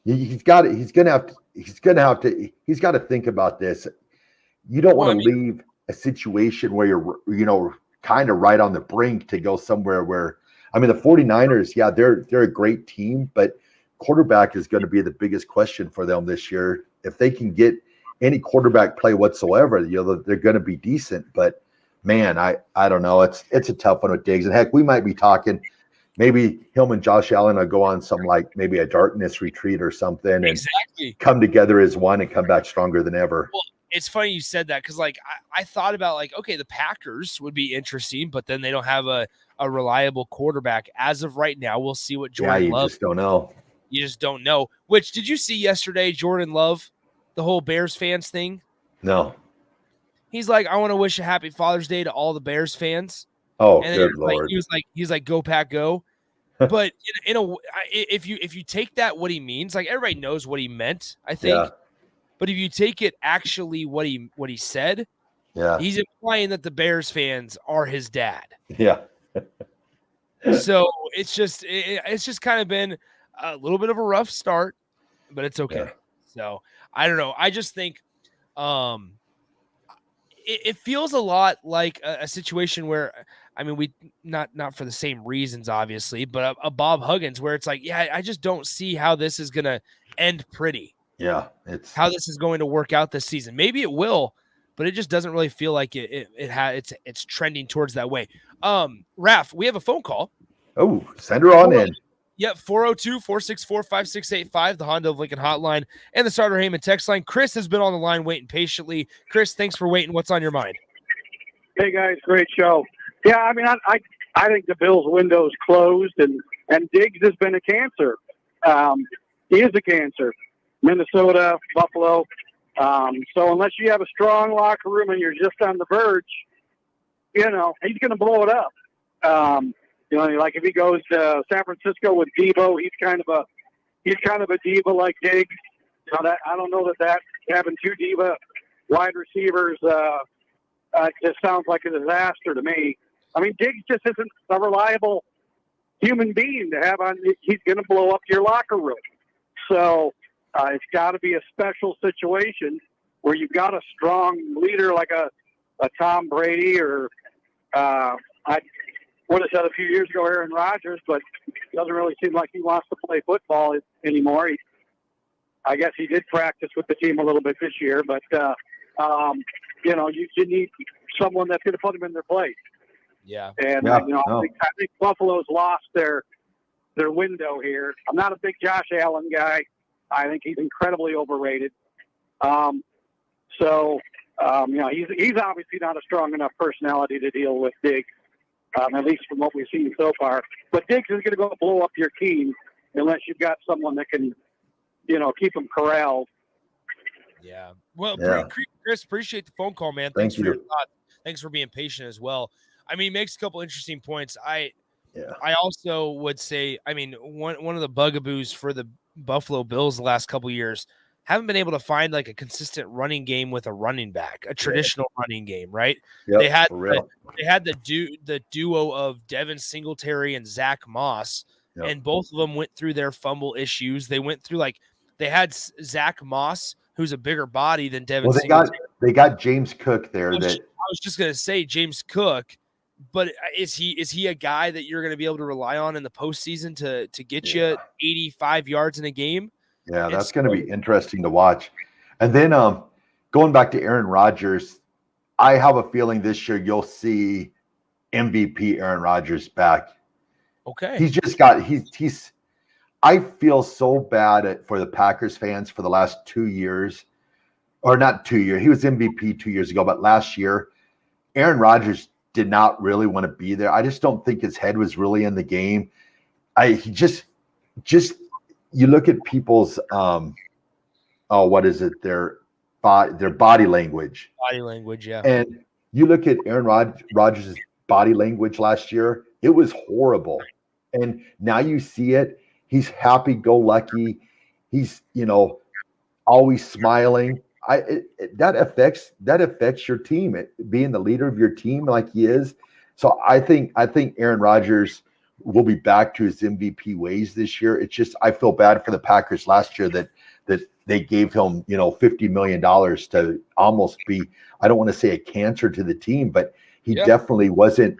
He's got to think about this. You don't want to leave a situation where you're, kind of right on the brink to go somewhere where, I mean, the 49ers, yeah, they're a great team, but quarterback is going to be the biggest question for them this year. If they can get any quarterback play whatsoever, they're going to be decent, but man, I don't know. It's a tough one with Diggs. And heck, we might be talking maybe him and Josh Allen will go on some maybe a darkness retreat or something and come together as one and come back stronger than ever. Well, it's funny you said that because I thought about okay, the Packers would be interesting, but then they don't have a reliable quarterback as of right now. We'll see what Jordan Love. Just don't know. You just don't know. Which did you see yesterday, Jordan Love, the whole Bears fans thing? No. He's like, I want to wish a happy Father's Day to all the Bears fans. Oh, and good Lord. He was like, go Pack, go. But if you take that what he means, like everybody knows what he meant, I think. Yeah. But if you take it actually what he said, he's implying that the Bears fans are his dad. Yeah. So it's just kind of been a little bit of a rough start, but it's okay. Yeah. So I don't know. I just think it feels a lot like a situation where, I mean, we not for the same reasons, obviously, but a Bob Huggins where it's like, yeah, I just don't see how this is going to end pretty. Yeah, it's how this is going to work out this season. Maybe it will, but it just doesn't really feel like it's trending towards that way. Raff, we have a phone call. Oh, send her on in. Yep, 402-464-5685, the Honda of Lincoln hotline, and the Starter Heyman text line. Chris has been on the line waiting patiently. Chris, thanks for waiting. What's on your mind? Hey guys, great show. Yeah, I mean, I think the Bills' window is closed, and Diggs has been a cancer. He is a cancer. Minnesota, Buffalo. So unless you have a strong locker room and you're just on the verge, he's going to blow it up. Like if he goes to San Francisco with Debo, he's kind of a diva like Diggs. I don't know that having two diva wide receivers just sounds like a disaster to me. I mean, Diggs just isn't a reliable human being to have on. He's going to blow up your locker room. So it's got to be a special situation where you've got a strong leader like a Tom Brady or I would have said a few years ago Aaron Rodgers, but it doesn't really seem like he wants to play football anymore. I guess he did practice with the team a little bit this year, but you need someone that's going to put him in their place. Yeah. And I think Buffalo's lost their window here. I'm not a big Josh Allen guy. I think he's incredibly overrated. He's obviously not a strong enough personality to deal with Diggs, at least from what we've seen so far. But Diggs is going to go blow up your team unless you've got someone that can, keep him corralled. Yeah. Well, Yeah. Chris, appreciate the phone call, man. Thank Thanks for your you. thoughts. Thanks for being patient as well. I mean, he makes a couple interesting points. I Yeah. I also would say, I mean, one of the bugaboos for the Buffalo Bills the last couple of years haven't been able to find like a consistent running game with a running back, a traditional running game, right? Yep, they had for real. they had the duo of Devin Singletary and Zach Moss, Yep. and both of them went through their fumble issues. They went through they had Zach Moss, who's a bigger body than Devin Well, Singletary. they got James Cook there. I was just gonna say James Cook, but is he a guy that you're gonna be able to rely on in the postseason to get you 85 yards in a game? Yeah, that's going to be interesting to watch. And then going back to Aaron Rodgers, I have a feeling this year you'll see MVP Aaron Rodgers back. Okay. He's just got he's I feel so bad for the Packers fans for the last 2 years, or not 2 years. He was MVP 2 years ago, but last year, Aaron Rodgers did not really want to be there. I just don't think his head was really in the game. He just you look at people's what is it? Their body language. Body language, yeah. And you look at Aaron Rodgers' body language last year, it was horrible. And now you see it. He's happy-go-lucky. He's, always smiling. That affects your team, being the leader of your team like he is. So I think Aaron Rodgers will be back to his MVP ways this year. It's just I feel bad for the Packers last year that they gave him, $50 million to almost be, I don't want to say a cancer to the team, but he definitely wasn't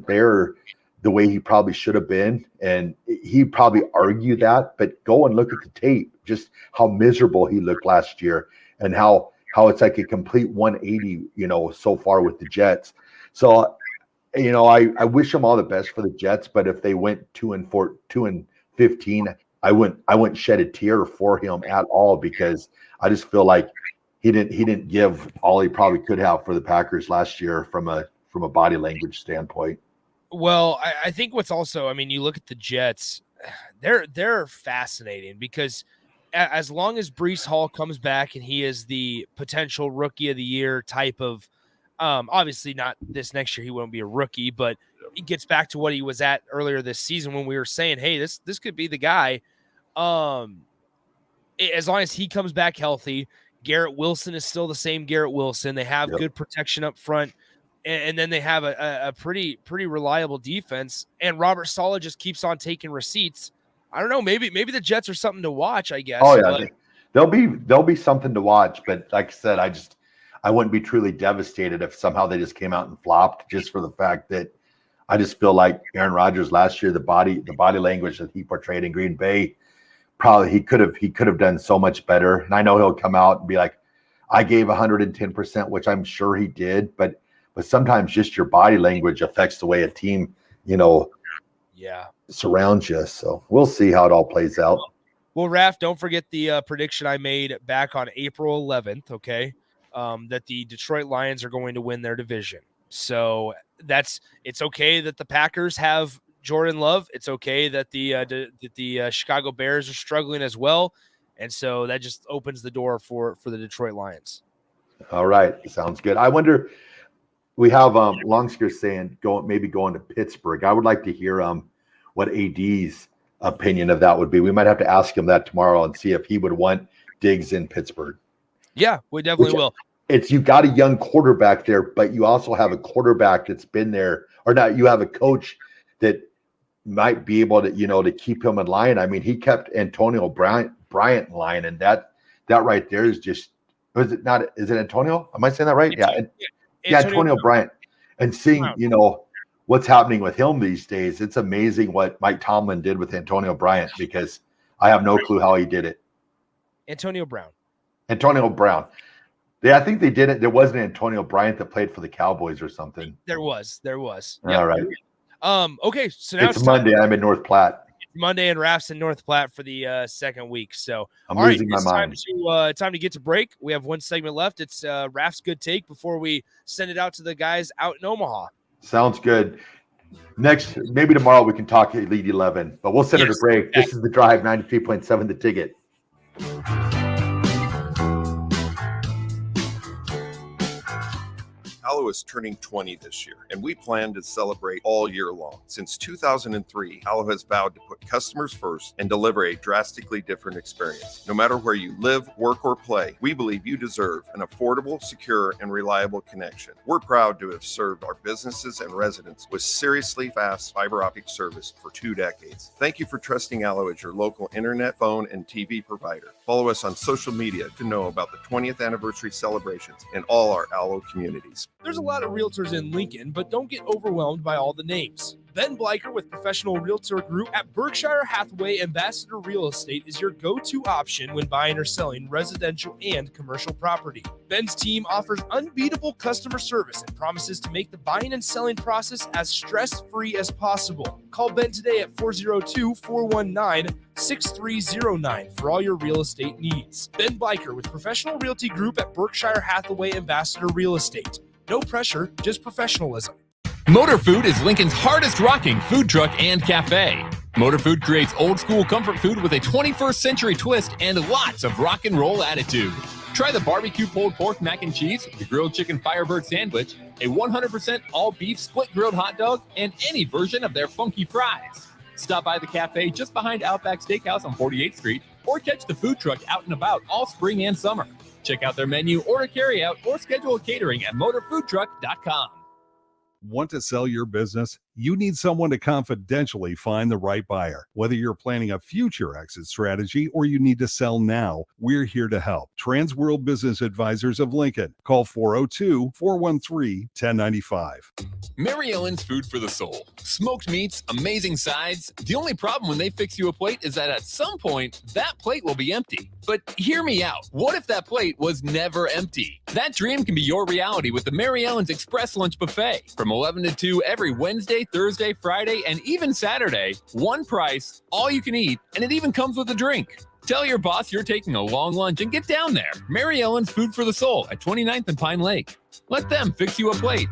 there the way he probably should have been. And he probably argued that, but go and look at the tape, just how miserable he looked last year and how it's like a complete 180, so far with the Jets. So, I wish them all the best for the Jets, but if they went 2-15, I wouldn't shed a tear for him at all, because I just feel like he didn't give all he probably could have for the Packers last year from a body language standpoint. Well, I think what's also, I mean, you look at the Jets, they're fascinating because as long as Breece Hall comes back and he is the potential rookie of the year type of, obviously not this next year, he won't be a rookie, but he gets back to what he was at earlier this season when we were saying, hey, this could be the guy. As long as he comes back healthy, Garrett Wilson is still the same Garrett Wilson. They have good protection up front. And then they have a pretty reliable defense. And Robert Saleh just keeps on taking receipts. I don't know. Maybe the Jets are something to watch, I guess. Oh yeah, they'll be something to watch. But like I said, I wouldn't be truly devastated if somehow they just came out and flopped, just for the fact that I just feel like Aaron Rodgers last year, the body language that he portrayed in Green Bay probably he could have done so much better. And I know he'll come out and be like, I gave 110%, which I'm sure he did, but sometimes just your body language affects the way a team, surrounds you. So we'll see how it all plays out. Well, Raff, don't forget the prediction I made back on April 11th, okay, that the Detroit Lions are going to win their division. So it's okay that the Packers have Jordan Love. It's okay that the Chicago Bears are struggling as well. And so that just opens the door for the Detroit Lions. All right. Sounds good. I wonder, we have Longsker saying going to Pittsburgh. I would like to hear what AD's opinion of that would be. We might have to ask him that tomorrow and see if he would want Diggs in Pittsburgh. Yeah, we definitely will. You got a young quarterback there, but you also have a quarterback that's been there, or not. You have a coach that might be able to, to keep him in line. I mean, he kept Antonio Bryant in line, and that right there is just, is it Antonio? Am I saying that right? Antonio Bryant. And seeing, what's happening with him these days, it's amazing what Mike Tomlin did with Antonio Bryant, because I have no clue how he did it. Antonio Brown. Yeah, I think they did it. There was an Antonio Bryant that played for the Cowboys or something. There was. Yep. All right. Okay, so now it's Monday. I'm in North Platte. Monday, and Raff's in North Platte for the second week. So I'm losing my mind. Time to get to break. We have one segment left. It's Raff's good take before we send it out to the guys out in Omaha. Sounds good. Next, maybe tomorrow we can talk Elite 11, but we'll send it a break. Exactly. This is The Drive, 93.7 The Ticket. Allo is turning 20 this year, and we plan to celebrate all year long. Since 2003, Allo has vowed to put customers first and deliver a drastically different experience. No matter where you live, work, or play, we believe you deserve an affordable, secure, and reliable connection. We're proud to have served our businesses and residents with seriously fast fiber optic service for 2 decades. Thank you for trusting Allo as your local internet, phone, and TV provider. Follow us on social media to know about the 20th anniversary celebrations in all our Allo communities. There's a lot of realtors in Lincoln, but don't get overwhelmed by all the names. Ben Bleicher with Professional Realtor Group at Berkshire Hathaway Ambassador Real Estate is your go-to option when buying or selling residential and commercial property. Ben's team offers unbeatable customer service and promises to make the buying and selling process as stress-free as possible. Call Ben today at 402-419-6309 for all your real estate needs. Ben Bleicher with Professional Realty Group at Berkshire Hathaway Ambassador Real Estate. No pressure, just professionalism. Motor Food is Lincoln's hardest rocking food truck and cafe. Motor Food creates old school comfort food with a 21st century twist and lots of rock and roll attitude. Try the barbecue pulled pork mac and cheese, the grilled chicken Firebird sandwich, a 100% all beef split grilled hot dog, and any version of their funky fries. Stop by the cafe just behind Outback Steakhouse on 48th Street, or catch the food truck out and about all spring and summer. Check out their menu, order carryout, or schedule catering at motorfoodtruck.com. Want to sell your business? You need someone to confidentially find the right buyer. Whether you're planning a future exit strategy or you need to sell now, we're here to help. Transworld Business Advisors of Lincoln. Call 402-413-1095. Mary Ellen's Food for the Soul. Smoked meats, amazing sides. The only problem when they fix you a plate is that at some point, that plate will be empty. But hear me out. What if that plate was never empty? That dream can be your reality with the Mary Ellen's Express Lunch Buffet. From 11 to 2 every Wednesday, Thursday, Friday, and even Saturday. One price, all you can eat, and it even comes with a drink. Tell your boss you're taking a long lunch and get down there. Mary Ellen's Food for the Soul at 29th and Pine Lake. Let them fix you a plate.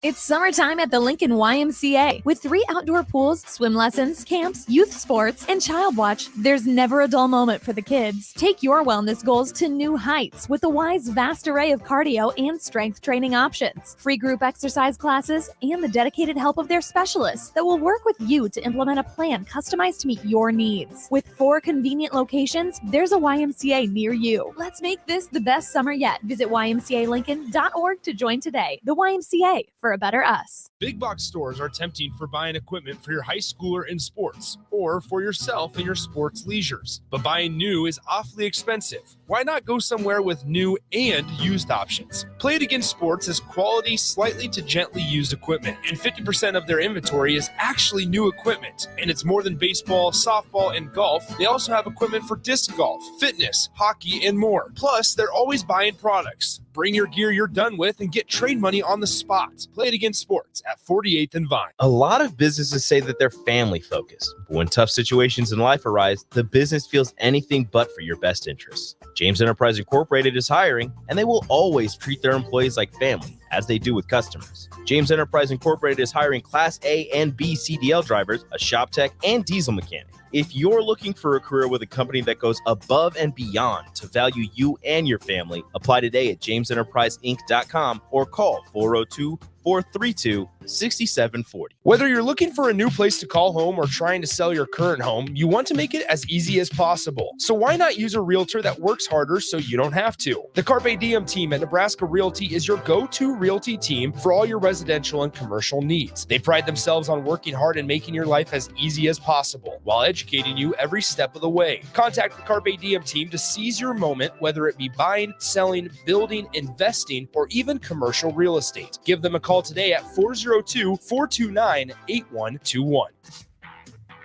It's summertime at the Lincoln YMCA. With 3 outdoor pools, swim lessons, camps, youth sports, and child watch, there's never a dull moment for the kids. Take your wellness goals to new heights with the Y's vast array of cardio and strength training options, free group exercise classes, and the dedicated help of their specialists that will work with you to implement a plan customized to meet your needs. With 4 convenient locations, there's a YMCA near you. Let's make this the best summer yet. Visit ymcalincoln.org to join today. The YMCA, for a better us. Big box stores are tempting for buying equipment for your high schooler in sports or for yourself in your sports leisures. But buying new is awfully expensive. Why not go somewhere with new and used options? Play It Again Sports has quality, slightly to gently used equipment, and 50% of their inventory is actually new equipment. And it's more than baseball, softball, and golf. They also have equipment for disc golf, fitness, hockey, and more. Plus, they're always buying products. Bring your gear you're done with and get trade money on the spot. Play It Again Sports at 48th and Vine. A lot of businesses say that they're family focused, but when tough situations in life arise, the business feels anything but for your best interests. James Enterprise Incorporated is hiring, and they will always treat their employees like family, as they do with customers. James Enterprise Incorporated is hiring Class A and B CDL drivers, a shop tech, and diesel mechanic. If you're looking for a career with a company that goes above and beyond to value you and your family, apply today at jamesenterpriseinc.com or call 402-432-6740. Whether you're looking for a new place to call home or trying to sell your current home, you want to make it as easy as possible. So why not use a realtor that works harder so you don't have to? The Carpe Diem team at Nebraska Realty is your go-to realty team for all your residential and commercial needs. They pride themselves on working hard and making your life as easy as possible while educating you every step of the way. Contact the Carpe Diem team to seize your moment, whether it be buying, selling, building, investing, or even commercial real estate. Give them a call today at 402-429-8121.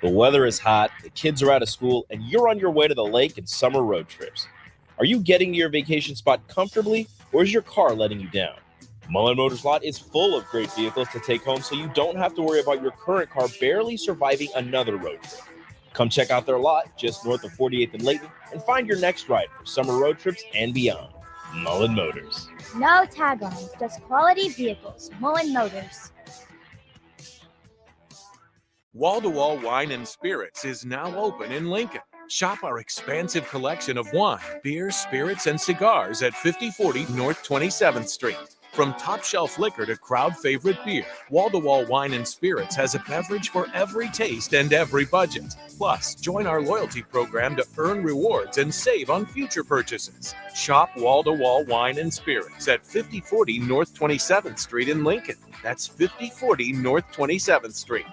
The weather is hot, the kids are out of school, and you're on your way to the lake and summer road trips. Are you getting to your vacation spot comfortably, or is your car letting you down? Mullen Motors Lot is full of great vehicles to take home, so you don't have to worry about your current car barely surviving another road trip. Come check out their lot just north of 48th and Layton and find your next ride for summer road trips and beyond. Mullen Motors. No taglines, just quality vehicles. Mullen Motors. Wall-to-Wall Wine and Spirits is now open in Lincoln. Shop our expansive collection of wine, beer, spirits, and cigars at 5040 North 27th Street. From top-shelf liquor to crowd-favorite beer, Wall-to-Wall Wine and Spirits has a beverage for every taste and every budget. Plus, join our loyalty program to earn rewards and save on future purchases. Shop Wall-to-Wall Wine and Spirits at 5040 North 27th Street in Lincoln. That's 5040 North 27th Street.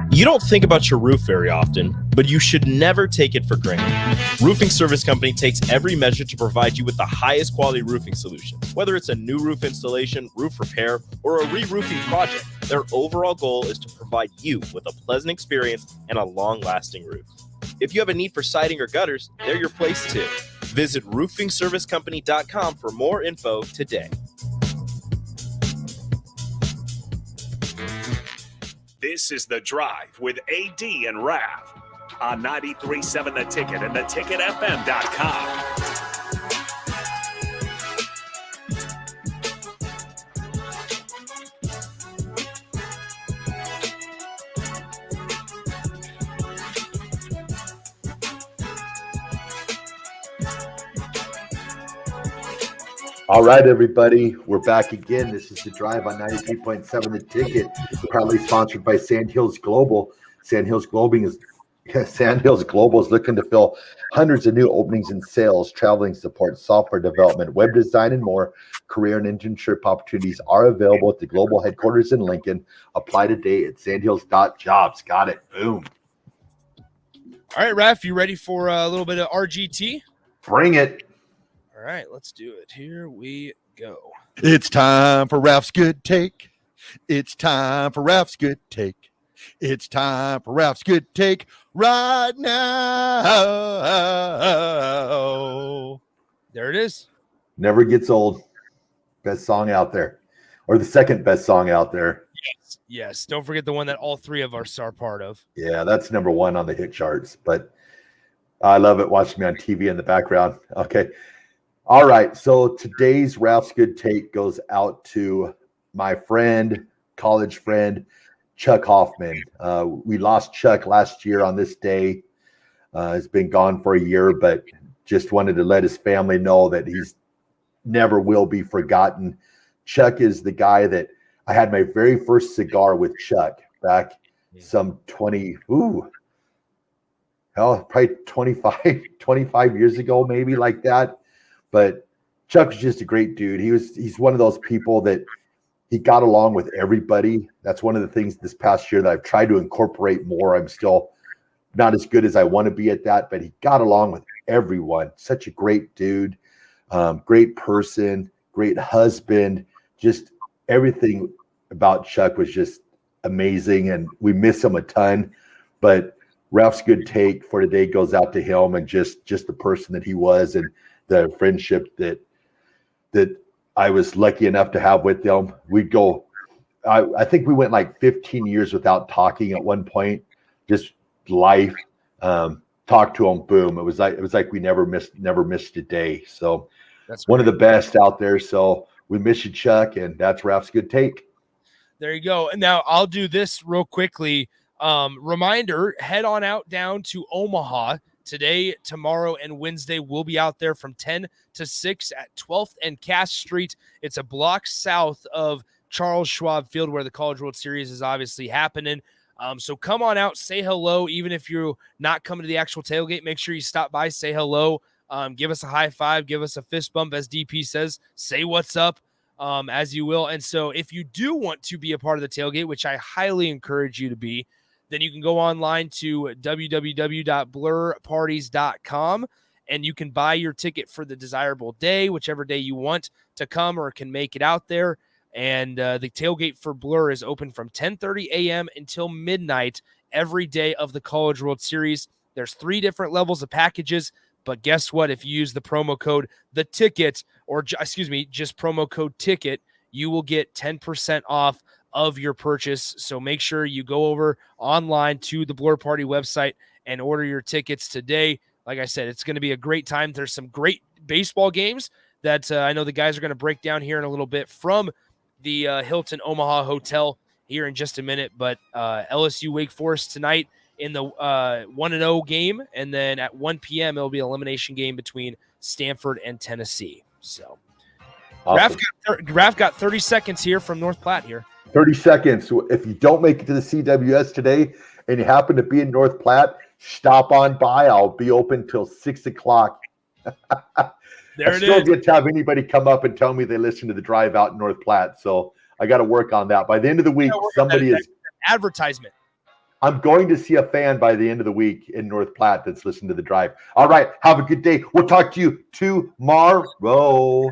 You don't think about your roof very often, but you should never take it for granted. Roofing Service Company takes every measure to provide you with the highest quality roofing solution. Whether it's a new roof installation, roof repair, or a re-roofing project, their overall goal is to provide you with a pleasant experience and a long-lasting roof. If you have a need for siding or gutters, they're your place too. Visit roofingservicecompany.com for more info today. This is The Drive with AD and Raff on 93.7 The Ticket and theticketfm.com. All right, everybody, we're back again. This is The Drive on 93.7 The Ticket, proudly sponsored by Sandhills Global. Sandhills Global is looking to fill hundreds of new openings in sales, traveling support, software development, web design, and more. Career and internship opportunities are available at the global headquarters in Lincoln. Apply today at sandhills.jobs. Got it. Boom. All right, Raph, you ready for a little bit of RGT? Bring it. All right, let's do it. Here we go. It's time for Ralph's Good Take. It's time for Ralph's Good Take. It's time for Ralph's Good Take right now. There it is. Never gets old. Best song out there. Or the second best song out there. Yes. Don't forget the one that all three of us are part of. Yeah, that's number one on the hit charts. But I love it watching me on TV in the background. Okay. All right, so today's Ralph's Good Take goes out to my friend, college friend, Chuck Hoffman. We lost Chuck last year on this day. He's been gone for a year, but just wanted to let his family know that he's never will be forgotten. Chuck is the guy that I had my very first cigar with Chuck back some 25 years ago, maybe like that. But Chuck was just a great dude. He's one of those people that he got along with everybody. That's one of the things this past year that I've tried to incorporate more. I'm still not as good as I want to be at that, but he got along with everyone. Such a great dude, great person, great husband. Just everything about Chuck was just amazing, and we miss him a ton. But Raff's good take for today goes out to him, and just the person that he was, and the friendship that I was lucky enough to have with him. We'd go, I think we went like 15 years without talking at one point, just life. Talk to him, boom. It was like we never missed a day. So that's one of the best out there. So we miss you, Chuck, and that's Raff's good take. There you go. And now I'll do this real quickly. Reminder, head on out down to Omaha today, tomorrow, and Wednesday. We'll be out there from 10 to 6 at 12th and Cass Street. It's a block south of Charles Schwab Field where the College World Series is obviously happening. So come on out, say hello. Even if you're not coming to the actual tailgate, make sure you stop by, say hello, give us a high five, give us a fist bump, as DP says, say what's up, as you will. And so if you do want to be a part of the tailgate, which I highly encourage you to be, then you can go online to www.blurparties.com and you can buy your ticket for the desirable day, whichever day you want to come or can make it out there. And the tailgate for Blur is open from 10:30 a.m. until midnight every day of the College World Series. There's 3 different levels of packages, but guess what? If you use the promo code THETICKET, or just promo code TICKET, you will get 10% off of your purchase. So make sure you go over online to the Blur Party website and order your tickets today. Like I said, it's going to be a great time. There's some great baseball games that I know the guys are going to break down here in a little bit from the Hilton Omaha Hotel here in just a minute. But LSU Wake Forest tonight in the 1-0 game, and then at 1 p.m. it'll be an elimination game between Stanford and Tennessee. So awesome. Raff got 30 seconds here from North Platte here. 30 seconds. So if you don't make it to the CWS today and you happen to be in North Platte, stop on by. I'll be open till 6 o'clock. There I still get to have anybody come up and tell me they listen to the drive out in North Platte. So I got to work on that. By the end of the week, somebody is advertisement. I'm going to see a fan by the end of the week in North Platte that's listening to the drive. All right. Have a good day. We'll talk to you tomorrow.